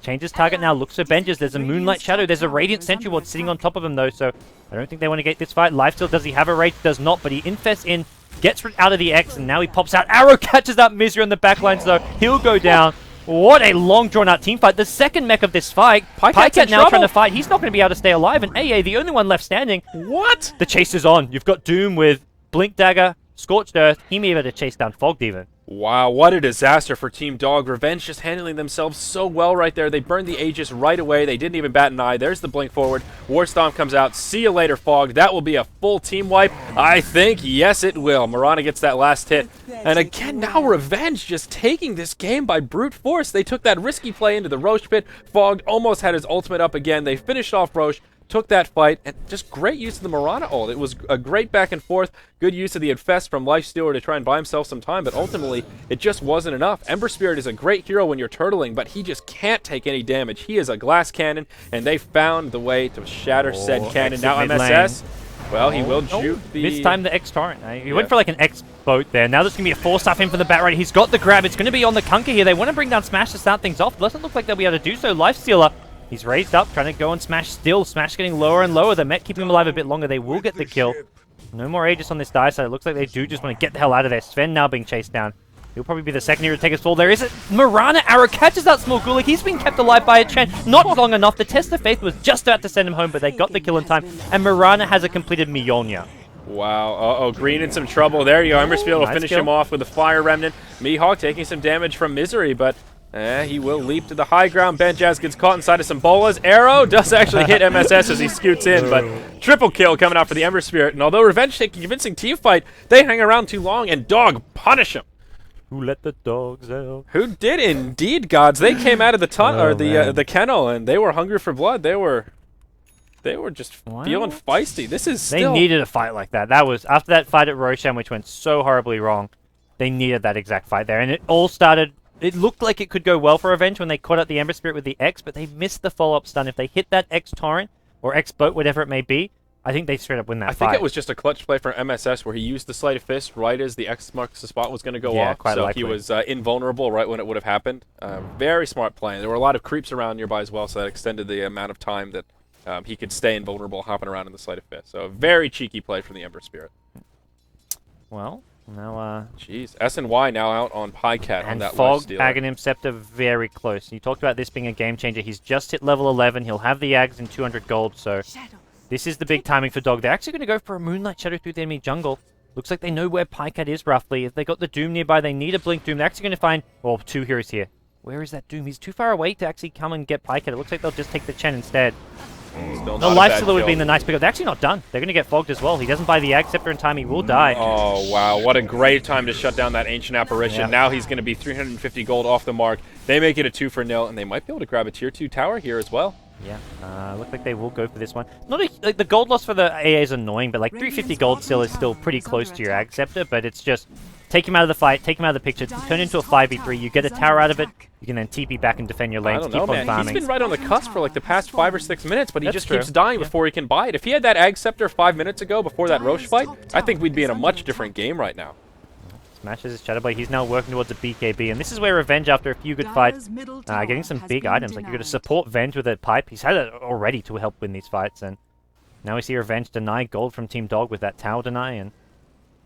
Changes target now, looks for Benjes. There's a Moonlight Shadow. There's a Radiant Sentry Ward sitting on top of him, though, so I don't think they want to get this fight. Lifesteal, does he have a Rage? Does not, but he infests in, gets rid out of the X, and now he pops out. Arrow catches that Misery on the backlines, though. He'll go down. What a long, drawn-out team fight. The second mech of this fight. Pycat now trying to fight. He's not going to be able to stay alive, and AA, the only one left standing. What? The chase is on. You've got Doom with Blink Dagger, Scorched Earth. He may be able to chase down Fogged even. Wow, what a disaster for Team Dog. Revenge just handling themselves so well right there. They burned the Aegis right away. They didn't even bat an eye. There's the blink forward. Warstomp comes out. See you later, Fog. That will be a full team wipe. I think, yes, it will. Mirana gets that last hit. And again, now Revenge just taking this game by brute force. They took that risky play into the Roche pit. Fog almost had his ultimate up again. They finished off Roche. Took that fight, and just great use of the Mirana ult. It was a great back and forth, good use of the Infest from Lifestealer to try and buy himself some time, but ultimately, it just wasn't enough. Ember Spirit is a great hero when you're turtling, but he just can't take any damage. He is a glass cannon, and they found the way to shatter said cannon. Now MSS, well, he will juke the... Mistime the X-Torrent. He went for like an X-Boat there. Now there's going to be a force-stuff in for the Bat Rider. He's got the grab. It's going to be on the Kunkka here. They want to bring down Smash to start things off. Doesn't look like they'll be able to do so. Lifestealer. He's raised up, trying to go and Smash still. Smash getting lower and lower. The mech keeping him alive a bit longer. They will get the kill. No more Aegis on this die side. It looks like they do just want to get the hell out of there. Sven now being chased down. He'll probably be the second hero to take his fall. There is a Mirana arrow catches that small Gulag. He's been kept alive by a Chen. Not long enough. The Test of Faith was just about to send him home, but they got the kill in time. And Mirana has a completed Mjolnir. Wow, uh-oh, Green in some trouble. There you go. Ember Spirit will finish him off with a Fire Remnant. Mihawk taking some damage from Misery, but... he will leap to the high ground. Benjaz gets caught inside of some bolas. Arrow does actually hit MSS as he scoots in, but triple kill coming out for the Ember Spirit. And although Revenge taking a convincing team fight, they hang around too long, and Dog punish him. Who let the dogs out? Who did indeed, gods? They came out of the the kennel, and they were hungry for blood. They were They were just feeling feisty. This is They still... needed a fight like that. That was, after that fight at Roshan, which went so horribly wrong, they needed that exact fight there. And it all started, it looked like it could go well for Revenge when they caught out the Ember Spirit with the X, but they missed the follow-up stun. If they hit that X Torrent, or X Boat, whatever it may be, I think they straight up win that fight. I think it was just a clutch play from MSS where he used the Sleight of Fist right as the X marks the spot was going to go off. Quite so likely. he was invulnerable right when it would have happened. Very smart play. There were a lot of creeps around nearby as well, so that extended the amount of time that he could stay invulnerable hopping around in the Sleight of Fist. So a very cheeky play from the Ember Spirit. Well, now... Jeez. S&Y now out on Pycat on that Fog, lifestealer. Aghanim Scepter very close. You talked about this being a game changer. He's just hit level 11. He'll have the Ags in 200 gold, so... This is the big timing for Dog. They're actually going to go for a Moonlight Shadow through the enemy jungle. Looks like they know where Pycat is, roughly. If they got the Doom nearby, they need a Blink Doom. They're actually going to find... Well, 2 heroes here. Where is that Doom? He's too far away to actually come and get Pycat. It looks like they'll just take the Chen instead. Still The Lifestealer would have been the nice pickup. They're actually not done. They're going to get fogged as well. He doesn't buy the Ag Scepter in time, he will die. Oh, wow. What a great time to shut down that Ancient Apparition. Yeah. Now he's going to be 350 gold off the mark. They make it a 2-0, and they might be able to grab a Tier 2 tower here as well. Yeah, look like they will go for this one. Not like the gold loss for the AA is annoying, but like 350 gold still is still pretty close to your Ag Scepter, but it's just take him out of the fight, take him out of the picture, turn into a 5v3, you get a tower out of it, you can then TP back and defend your I lanes, don't keep know, on man. farming. He's been right on the cusp for like the past 5 or 6 minutes, but he That's just true. keeps dying before he can buy it. If he had that Ag Scepter 5 minutes ago before that Roche fight, I think we'd be in a much different game right now. Smashes his Shadowblade, he's now working towards a BKB, and this is where Revenge, after a few good fights, getting some big items. Like, you've got to support Venge with a pipe. He's had it already to help win these fights, and now we see Revenge deny gold from Team Dog with that tower deny, and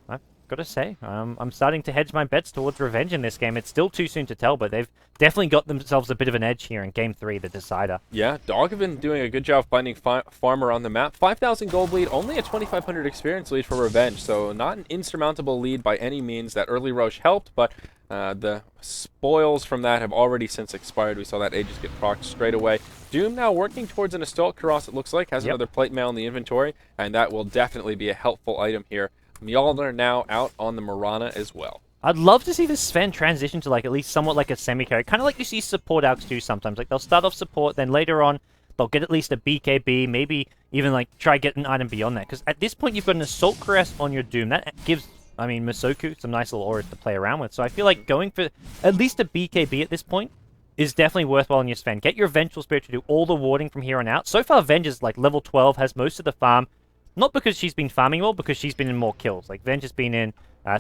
I've got to say, I'm starting to hedge my bets towards Revenge in this game. It's still too soon to tell, but they've definitely got themselves a bit of an edge here in Game 3, the decider. Yeah, Dog have been doing a good job finding Farmer on the map. 5,000 gold lead, only a 2,500 experience lead for Revenge, so not an insurmountable lead by any means. That early Roche helped, but the spoils from that have already since expired. We saw that Aegis get procced straight away. Doom now working towards an Assault Karos, it looks like, has another Plate Mail in the inventory, and that will definitely be a helpful item here. Mjolnir now out on the Mirana as well. I'd love to see this Sven transition to like at least somewhat like a semi-carry, kind of like you see support alks do sometimes. Like they'll start off support, then later on they'll get at least a BKB, maybe even like try get an item beyond that. Because at this point you've got an Assault Caress on your Doom. That gives, I mean, Masoku some nice little auras to play around with. So I feel like going for at least a BKB at this point is definitely worthwhile in your Sven. Get your Vengeful Spirit to do all the warding from here on out. So far Venge is like level 12, has most of the farm. Not because she's been farming well, because she's been in more kills. Like, Venge has been in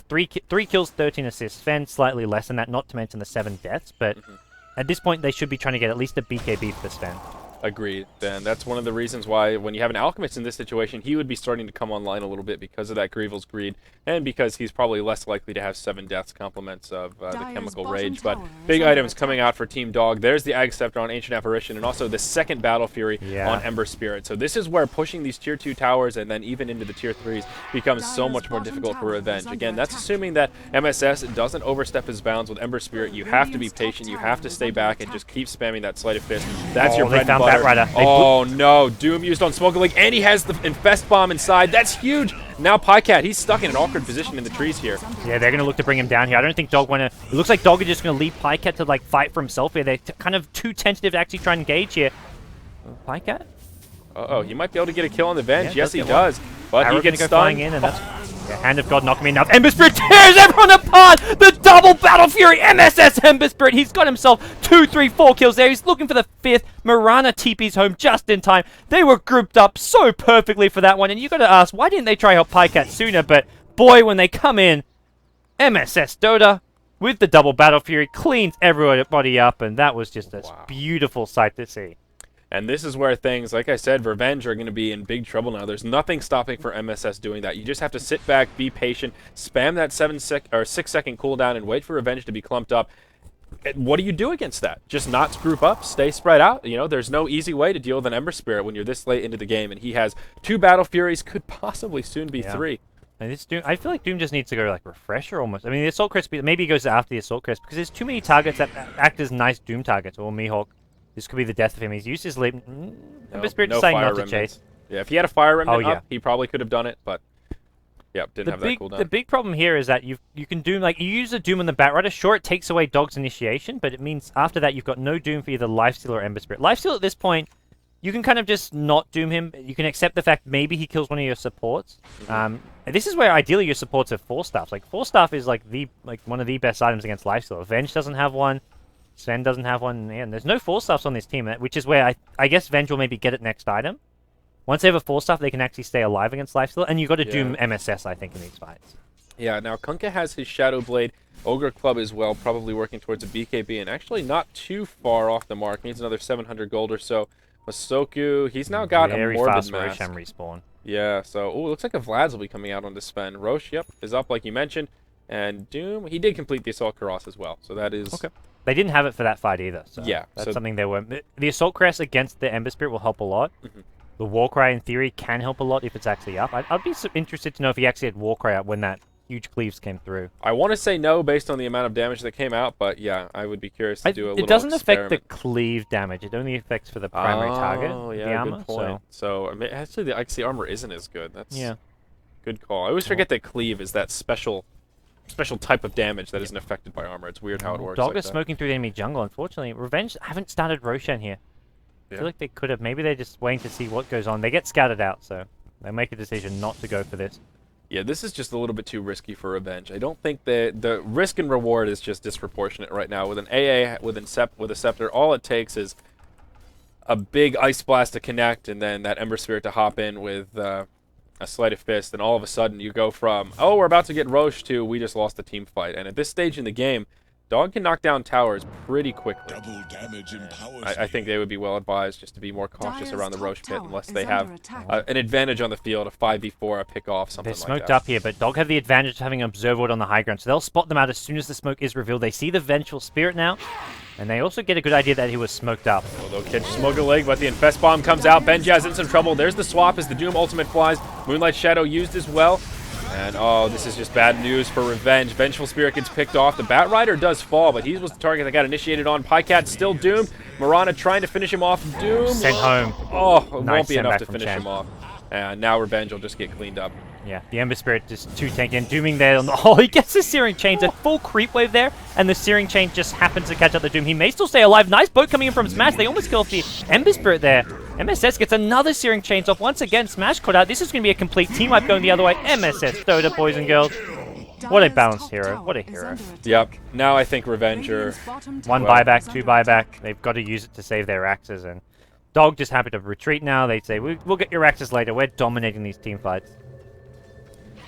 3 kills, 13 assists. Sven slightly less than that, not to mention the 7 deaths. But at this point, they should be trying to get at least a BKB for Sven. Agreed. And that's one of the reasons why when you have an Alchemist in this situation, he would be starting to come online a little bit because of that Grievel's Greed, and because he's probably less likely to have 7 deaths complements of the Chemical Rage. But big items coming out for Team Dog. There's the Ag Scepter on Ancient Apparition, and also the second Battle Fury on Ember Spirit. So this is where pushing these Tier 2 towers and then even into the Tier 3s becomes so much more difficult for Revenge. Again, that's assuming that MSS doesn't overstep his bounds with Ember Spirit. You have to be patient. You have to stay back and just keep spamming that Sleight of Fist. That's your bread and butter. Oh no, Doom used on Smoke Link, and he has the Infest Bomb inside. That's huge. Now Pycat, he's stuck in an awkward position in the trees here. Yeah, they're going to look to bring him down here. I don't think Dog want to... It looks like Dog is just going to leave Pycat to like fight for himself here. They're kind of too tentative to actually try and engage here. Pycat? Uh-oh, he might be able to get a kill on the Venge. Yeah, yes, he does. But he gets stunned. In, and that's... Yeah, Hand of God knocking me enough. Ember Spirit tears everyone apart! The double Battle Fury MSS Ember Spirit. He's got himself 2, 3, 4 kills there. He's looking for the 5th. Mirana TP's home just in time. They were grouped up so perfectly for that one. And you got to ask, why didn't they try help Pycat sooner? But boy, when they come in, MSS Dota with the double Battle Fury cleans everybody up. And that was just a beautiful sight to see. And this is where things, like I said, Revenge are going to be in big trouble now. There's nothing stopping for MSS doing that. You just have to sit back, be patient, spam that 6-second cooldown, and wait for Revenge to be clumped up. What do you do against that? Just not group up, stay spread out. You know, there's no easy way to deal with an Ember Spirit when you're this late into the game, and he has 2 Battle Furies, could possibly soon be 3. And this Doom, I feel like Doom just needs to go like refresher almost. I mean, the Assault Crest, maybe he goes after the Assault Crest, because there's too many targets that act as nice Doom targets, or Mihawk. This could be the death of him. He's used his leap. Ember Spirit saying not to chase. Yeah, if he had a Fire Remnant up, he probably could have done it, but didn't have that cooldown. The big problem here is that you can Doom, like, you use a Doom on the Batrider. Sure, it takes away Dog's initiation, but it means after that you've got no Doom for either Lifesteal or Ember Spirit. Lifesteal at this point you can kind of just not doom him. You can accept the fact maybe he kills one of your supports. And this is where ideally your supports have 4-staffs. Like 4-staff is like one of the best items against lifesteal. Venge doesn't have one. Sven doesn't have one. And there's no 4-staffs on this team, which is where I guess Venge will maybe get it next item. Once they have a 4-staff, they can actually stay alive against lifesteal. And you've got to doom MSS, I think, in these fights. Yeah, now Kunkka has his Shadow Blade. Ogre Club as well, probably working towards a BKB, and actually not too far off the mark. Needs another 700 gold or so. Masoku, he's now got a Morbid fast Mask. Roshan respawn. Yeah, so, looks like a Vlad's will be coming out on this Sven. Roche, yep, is up like you mentioned. And Doom, he did complete the Assault Cuirass as well, so that is... Okay. They didn't have it for that fight either, so yeah, that's something they were... The Assault Cuirass against the Ember Spirit will help a lot. The Warcry, in theory, can help a lot if it's actually up. I'd be interested to know if he actually had Warcry up when that huge cleaves came through. I want to say no based on the amount of damage that came out, but yeah, I would be curious to do a little It doesn't experiment. affect the cleave damage. It only affects for the primary target, the armor. Good point. So I mean, actually, the XC armor isn't as good. That's good call. I always Cool. forget that cleave is that special type of damage that isn't affected by armor. It's weird how it works. Dog like is that. smoking through the enemy jungle. Unfortunately, Revenge haven't started Roshan here. I feel like they could have. Maybe they're just waiting to see what goes on. They get scattered out, so they make a decision not to go for this. Yeah, this is just a little bit too risky for Revenge. I don't think the risk and reward is just disproportionate right now. With an AA, with a Scepter, all it takes is a big Ice Blast to connect, and then that Ember Spirit to hop in with a Sleight of Fist, and all of a sudden you go from, oh, we're about to get Roche, to we just lost a team fight. And at this stage in the game, Dog can knock down towers pretty quickly. Double damage empowers I think they would be well advised just to be more cautious Dire's around the top Roche pit tower unless is they under have attack. an advantage on the field, a 5v4, a pick-off, something They're like smoked that. up here, but Dog have the advantage of having an Observer Ward on the high ground, so they'll spot them out as soon as the smoke is revealed. They see the Vengeful Spirit now, and they also get a good idea that he was smoked up. Well, they'll catch Smoke a leg, but the Infest Bomb comes out. Benjaz in some trouble. There's the swap as the Doom ultimate flies. Moonlight Shadow used as well. And, oh, this is just bad news for Revenge. Vengeful Spirit gets picked off. The Bat Rider does fall, but he was the target that got initiated on. Pycat still doomed. Marana trying to finish him off. Doom. Sent home. Oh, it Nice won't be send enough back to from finish Chen. him off. And now Revenge will just get cleaned up. Yeah, the Ember Spirit just too tanky and Dooming there on the... Oh, he gets the Searing Chains, a full creep wave there, and the Searing Chain just happens to catch up the Doom. He may still stay alive. Nice boat coming in from Smash. They almost kill off the Ember Spirit there. MSS gets another Searing Chains off. Once again, Smash caught out. This is going to be a complete team wipe going the other way. MSS, Dota, boys and girls. What a balanced hero. What a hero. Yep. Now I think Revenge are... One buyback, two buyback. They've got to use it to save their axes, and Dog just happy to retreat now. They say, we'll get your axes later. We're dominating these team fights.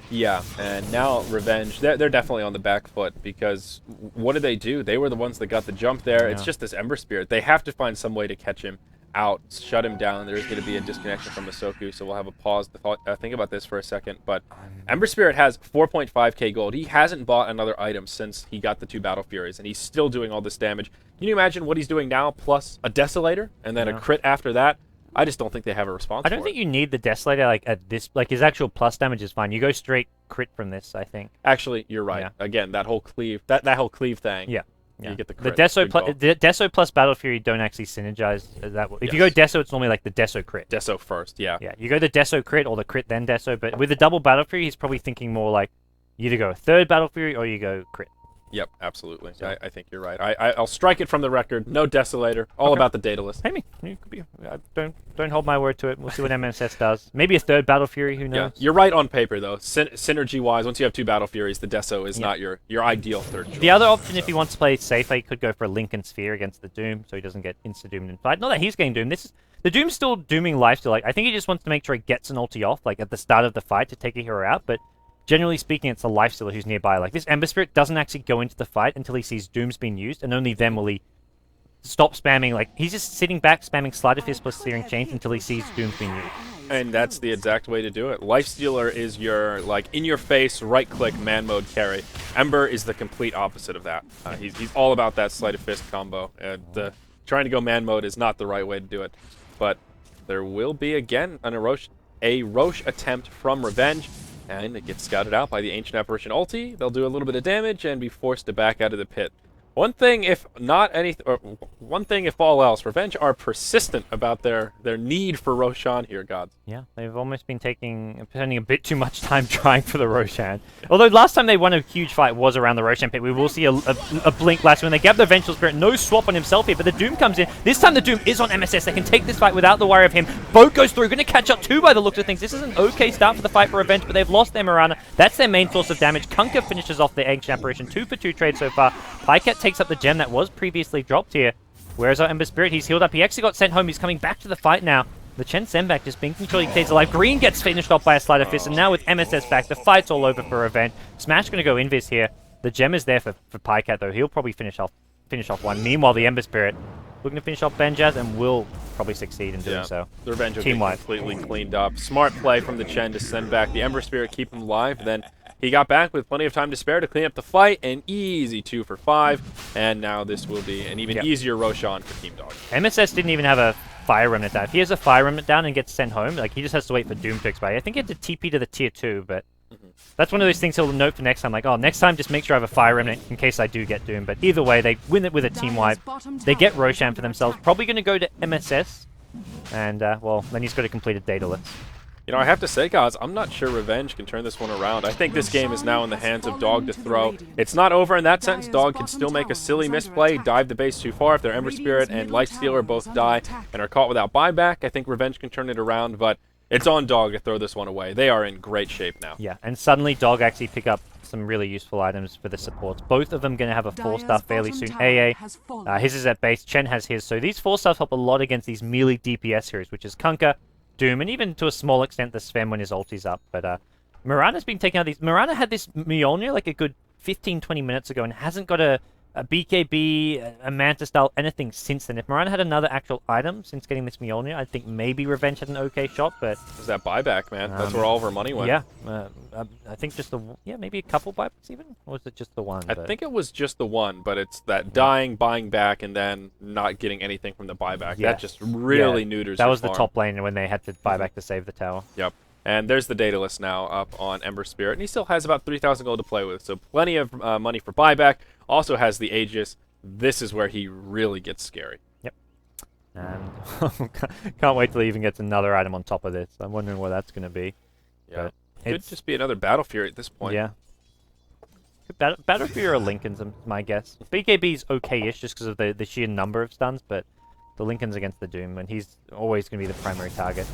Yeah, and now Revenge, they're definitely on the back foot because what did they do? They were the ones that got the jump there. It's just this Ember Spirit. They have to find some way to catch him out, shut him down. There's going to be a disconnection from Masoku, so we'll have a pause to think about this for a second. But Ember Spirit has 4.5k gold. He hasn't bought another item since he got the 2 Battle Furies, and he's still doing all this damage. Can you imagine what he's doing now, plus a Desolator, and then a crit after that? I just don't think they have a response I don't for think it. you need the Desolator like at this. Like his actual plus damage is fine. You go straight crit from this, I think. Actually, you're right. Yeah. Again, that whole cleave, that whole cleave thing. Yeah. You get the The crit. Deso, Good call. the Deso plus Battle Fury don't actually synergize as that. If you go Deso, it's normally like the Deso crit. Deso first, yeah. Yeah, you go the Deso crit or the crit then Deso. But with the double Battle Fury, he's probably thinking more like you either go a third Battle Fury or you go crit. Yep, absolutely. So- I think you're right. I'll strike it from the record. No Desolator. All Okay. about the data list. Maybe you could be. Don't hold my word to it. We'll see what MSS does. Maybe a third Battle Fury. Who Yeah, knows? you're right on paper though. Synergy-wise, once you have 2 Battle Furies, the Deso is Yeah. not your ideal third choice. The other option, if he wants to play safer, he could go for a Lincoln Sphere against the Doom, so he doesn't get insta-doomed in fight. Not that he's getting doomed. The Doom's still dooming life, so like I think he just wants to make sure he gets an ulti off, like at the start of the fight to take a hero out. But generally speaking, it's the lifestealer who's nearby. Like this Ember Spirit doesn't actually go into the fight until he sees Doom's being used, and only then will he stop spamming. Like he's just sitting back, spamming Sleight of Fist plus Searing Chains until he sees Doom's being used. And that's the exact way to do it. Lifestealer is your, like, in-your-face, right-click, man mode carry. Ember is the complete opposite of that. He's all about that Sleight of Fist combo. And trying to go man mode is not the right way to do it. But there will be, again, a Roche attempt from Revenge. And it gets scouted out by the Ancient Apparition ulti. They'll do a little bit of damage and be forced to back out of the pit. One thing, if not anything, or one thing, if all else, Revenge are persistent about their need for Roshan here, gods. Yeah, they've almost been spending a bit too much time trying for the Roshan. Although last time they won a huge fight was around the Roshan pit. We will see a blink last when they grab the Vengeful Spirit. No swap on himself here, but the Doom comes in. This time the Doom is on MSS. They can take this fight without the worry of him. Boat goes through, going to catch up too by the looks of things. This is an okay start for the fight for Revenge, but they've lost their Mirana. That's their main source of damage. Kunkka finishes off the Ancient Apparition. 2-for-2 trade so far. Pycat takes up the gem that was previously dropped here. Where's our Ember Spirit? He's healed up. He actually got sent home. He's coming back to the fight now. The Chen Senbak just making sure he stays alive. Green gets finished off by a Sleight of Fist, and now with MSS back, the fight's all over for Revenge. Smash going to go Invis here. The gem is there for Pycat, though. He'll probably finish off one. Meanwhile, the Ember Spirit looking to finish off Benjaz and will probably succeed in doing so. The Revenge will be completely cleaned up. Smart play from the Chen to send back the Ember Spirit, keep him alive. Then he got back with plenty of time to spare to clean up the fight. An easy 2 for 5. And now this will be an even easier Roshan for Team Dog. MSS didn't even have a Fire Remnant down. If he has a Fire Remnant down and gets sent home, like he just has to wait for Doom to expire. I think he had to TP to the tier 2, but that's one of those things he'll note for next time. Like, oh, next time just make sure I have a Fire Remnant in case I do get Doom. But either way, they win it with a team wipe. They get Roshan for themselves. Probably going to go to MSS. And, well, then he's got to complete a Daedalus. You know, I have to say, guys, I'm not sure Revenge can turn this one around. I think this game is now in the hands of Dog to throw. It's not over in that sense. Dog can still make a silly misplay, dive the base too far. If their Ember Spirit and Lifestealer both die and are caught without buyback, I think Revenge can turn it around, but it's on Dog to throw this one away. They are in great shape now. Yeah, and suddenly Dog actually pick up some really useful items for the supports. Both of them going to have a 4-star fairly soon. AA, his is at base, Chen has his. So these 4-stars help a lot against these melee DPS heroes, which is Kunkka, Doom, and even to a small extent the Sven when his ulti's up. But Mirana's been taking out these. Mirana had this Mjolnir like a good 15-20 minutes ago and hasn't got a BKB, a Manta style, anything since then. If Mirana had another actual item since getting this Mjolnir, I think maybe Revenge had an okay shot, but... It was that buyback, man. That's where all of our money went. Yeah, I think just maybe a couple buybacks even? Or was it just the one? I think it was just the one, but it's that dying, buying back, and then not getting anything from the buyback. Yeah. That just really neuters That was the top lane when they had to buy back to save the tower. Yep. And there's the Daedalus now up on Ember Spirit, and he still has about 3,000 gold to play with, so plenty of money for buyback. Also has the Aegis. This is where he really gets scary. Yep. And can't wait till he even gets another item on top of this. I'm wondering what that's going to be. Yeah. Could just be another Battle Fury at this point. Yeah. Battle Fury or Lincoln's, my guess. BKB's okay-ish just because of the sheer number of stuns, but the Lincoln's against the Doom, and he's always going to be the primary target.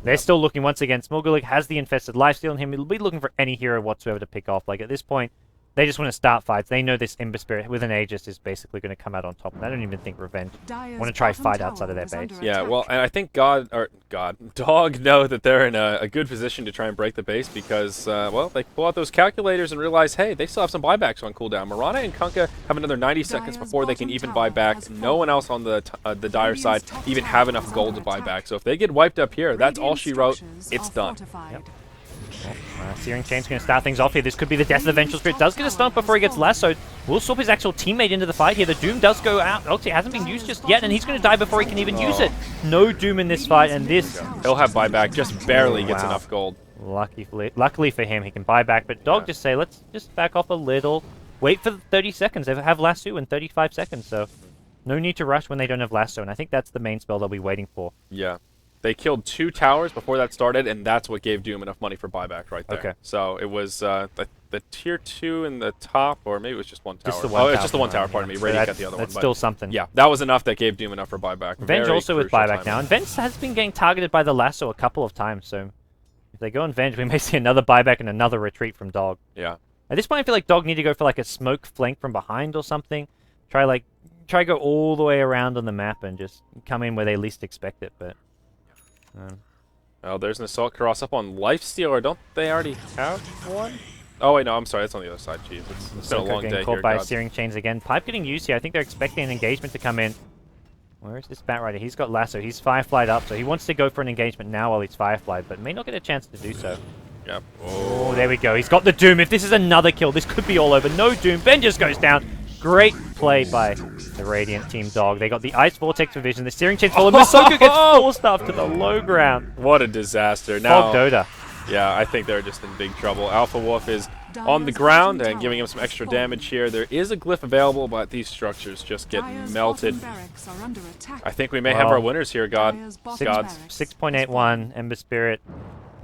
They're still looking once again. Smogulik has the infested lifesteal on him. He'll be looking for any hero whatsoever to pick off. Like at this point, they just want to start fights. They know this Ember Spirit with an Aegis is basically going to come out on top. And I don't even think Revenge want to try fight outside of their base. Yeah, well, and I think Dog know that they're in a good position to try and break the base because, well, they pull out those calculators and realize, hey, they still have some buybacks on cooldown. Mirana and Kunkka have another 90 seconds before they can even buy back. No one else on the Dire side even have enough gold to buy back. So if they get wiped up here, that's all she wrote. It's done. Yep. Searing Chain's going to start things off here. This could be the death of the Vengeful Spirit. Does get a stun before he gets lassoed. Will swap his actual teammate into the fight here. The Doom does go out. Ulti hasn't been used just yet, and he's going to die before he can even use it. No Doom in this fight, and this... He'll have buyback. Just barely gets enough gold. Luckily for him, he can buy back. But Dog just say, let's just back off a little. Wait for 30 seconds. They have lasso in 35 seconds, so no need to rush when they don't have lasso. And I think that's the main spell they'll be waiting for. Yeah. They killed 2 towers before that started, and that's what gave Doom enough money for buyback right there. Okay. So it was the tier 2 in the top, or maybe it was just one tower. Just the one tower. It's just the one tower, pardon me. Radiant got the other one. That's still something. Yeah, that was enough that gave Doom enough for buyback. Venge also with buyback now, and Venge has been getting targeted by the lasso a couple of times, so if they go on Venge, we may see another buyback and another retreat from Dog. Yeah. At this point, I feel like Dog need to go for like a smoke flank from behind or something. Try go all the way around on the map and just come in where they least expect it, but... Oh, there's an Assault Cross up on Lifestealer. Don't they already have one? Oh, wait, no, I'm sorry. That's on the other side. Jeez, it's been a long day caught here, by Searing Chains again. Pipe getting used here. I think they're expecting an engagement to come in. Where is this Batrider? He's got lasso. He's Fireflied up, so he wants to go for an engagement now while he's Fireflied, but may not get a chance to do so. Yep. Oh, there we go. He's got the Doom. If this is another kill, this could be all over. No Doom. Ben just goes down. Great play by the Radiant Team Dog. They got the Ice Vortex for vision. The Searing Chains follow. Masoku gets forced up to the low ground. What a disaster. Now, Dota. Yeah, I think they're just in big trouble. Alpha Wolf is on the ground and giving him some extra damage here. There is a glyph available, but these structures just get melted. I think we may have our winners here, God. Gods. 6.81 Ember Spirit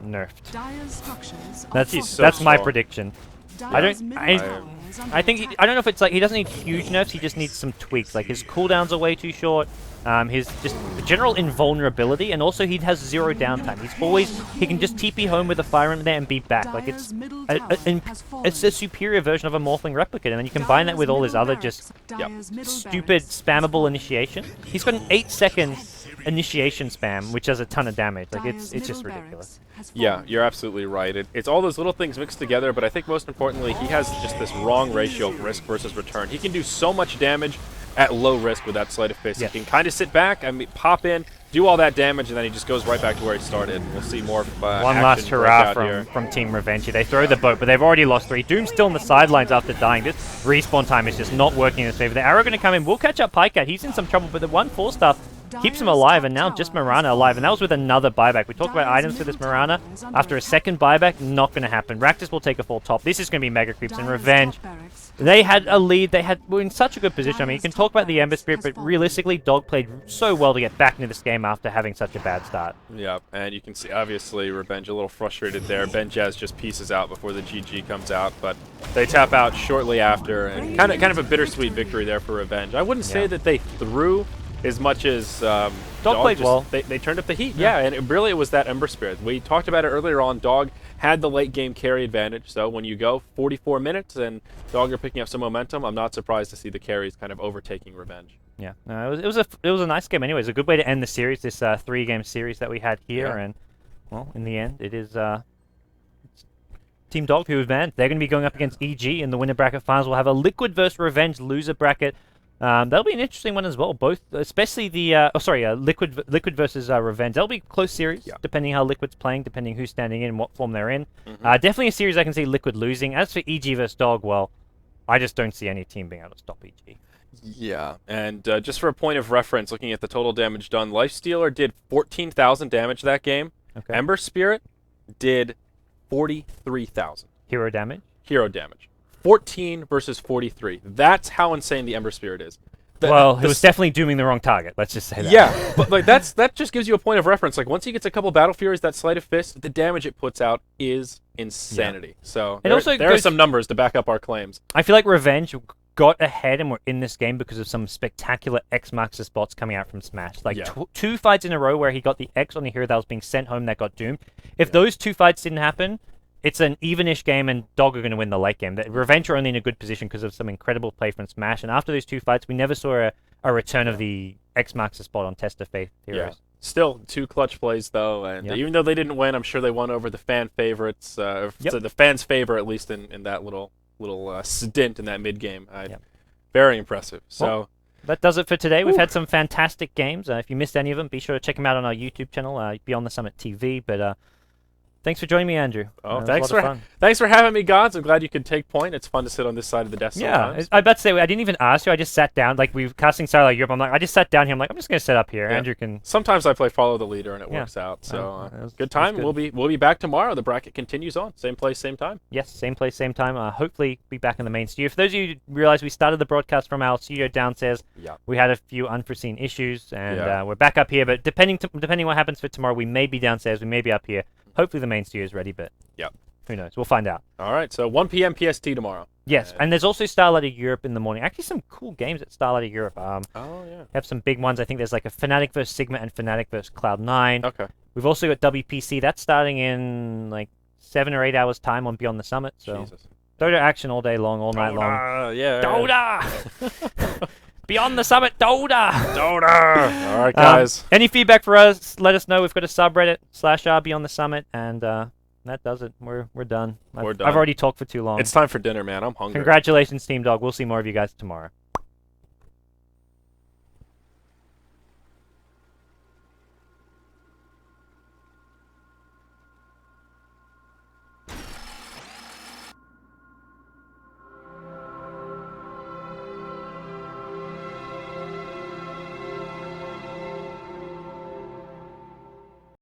nerfed. So That's my strong. prediction. I don't know if it's like he doesn't need huge nerfs. He just needs some tweaks. Like his cooldowns are way too short. His just general invulnerability, and also he has 0 downtime. He can just TP home with a Fire Emblem there and be back. Like it's a superior version of a Morphling Replicant, and then you combine that with all his other just stupid spammable initiation. He's got an 8-second initiation spam, which does a ton of damage. Like it's just ridiculous. Yeah, you're absolutely right. It's all those little things mixed together, but I think most importantly, he has just this wrong ratio of risk versus return. He can do so much damage at low risk with that Sleight of Fist. Yes. He can kind of sit back, pop in, do all that damage, and then he just goes right back to where he started. We'll see more of one last hurrah from Team Revenge. They throw the boat, but they've already lost 3. Doom's still on the sidelines after dying. This respawn time is just not working in his favor. The arrow going to come in. We'll catch up Pycat. He's in some trouble, but the 1-4 stuff keeps him alive, and now just Mirana alive, and that was with another buyback. We talked about items for this Mirana. After a second buyback, not going to happen. Rakdos will take a full top. This is going to be Mega Creeps, and Revenge, they had a lead. Were in such a good position. I mean, you can talk about the Ember Spirit, but realistically, Dog played so well to get back into this game after having such a bad start. Yeah, and you can see, obviously, Revenge a little frustrated there. Benjaz just pieces out before the GG comes out, but they tap out shortly after, and kind of a bittersweet victory there for Revenge. I wouldn't say that they threw as much as Dog played well. They turned up the heat, and it was that Ember Spirit. We talked about it earlier on. Dog had the late game carry advantage, so when you go 44 minutes and Dog are picking up some momentum, I'm not surprised to see the carries kind of overtaking Revenge. Yeah, it was a nice game anyway. It's a good way to end the series, this 3-game series that we had here, and well, in the end, it is Team Dog who advanced. They're going to be going up against EG in the winner bracket finals. We'll have a Liquid versus Revenge loser bracket. That'll be an interesting one as well. Both, especially the Liquid versus Revenge. That'll be a close series, depending how Liquid's playing, depending who's standing in, what form they're in. Definitely a series I can see Liquid losing. As for EG versus Dog, well, I just don't see any team being able to stop EG. Yeah, and just for a point of reference, looking at the total damage done, Lifestealer did 14,000 damage that game. Okay. Ember Spirit did 43,000. Hero damage? Hero damage. 14 versus 43. That's how insane the Ember Spirit is. Well, it was definitely dooming the wrong target. Let's just say that. Yeah, but like that just gives you a point of reference. Like once he gets a couple Battle Furies, that Sleight of Fist, the damage it puts out is insanity. So there are some numbers to back up our claims. I feel like Revenge got ahead and were in this game because of some spectacular X marks the spots coming out from Smash. Like 2 fights in a row where he got the X on the hero that was being sent home that got doomed. If those 2 fights didn't happen, it's an even-ish game, and Dog are going to win the late game. Revenge are only in a good position because of some incredible play from Smash, and after those 2 fights, we never saw a return of the X marks the spot on Test of Faith heroes. Yeah. Still 2 clutch plays, though, and even though they didn't win, I'm sure they won over the fan favorites, so the fans' favor, at least in that little stint in that mid-game. Very impressive. So well, that does it for today. We've had some fantastic games. If you missed any of them, be sure to check them out on our YouTube channel, Beyond the Summit TV, but thanks for joining me, Andrew. Oh, thanks for having me, Gods. I'm glad you could take point. It's fun to sit on this side of the desk sometimes. I about to say, I didn't even ask you. I just sat down. Like, we were casting Starladder Europe. I'm like, I just sat down here. I'm like, I'm just going to sit up here. Andrew can... Sometimes I play follow the leader, and it works out. So, good time. Good. We'll be back tomorrow. The bracket continues on. Same place, same time. Yes, same place, same time. Hopefully, be back in the main studio. For those of you who realize we started the broadcast from our studio downstairs, we had a few unforeseen issues, and we're back up here. But depending what happens for tomorrow, we may be downstairs, we may be up here. Hopefully the main studio is ready, but who knows? We'll find out. All right, so 1 p.m. PST tomorrow. Yes, and there's also Starladder Europe in the morning. Actually, some cool games at Starladder Europe. Have some big ones. I think there's like a Fnatic vs Sigma and Fnatic vs Cloud9. Okay. We've also got WPC. That's starting in like 7 or 8 hours time on Beyond the Summit. So Dota action all day long, all night long. Yeah. Dota! Beyond the Summit, Dota! Dota! All right, guys. Any feedback for us, let us know. We've got a subreddit /r Beyond the Summit, and that does it. We're done. We're done. I've already talked for too long. It's time for dinner, man. I'm hungry. Congratulations, Team Dog. We'll see more of you guys tomorrow.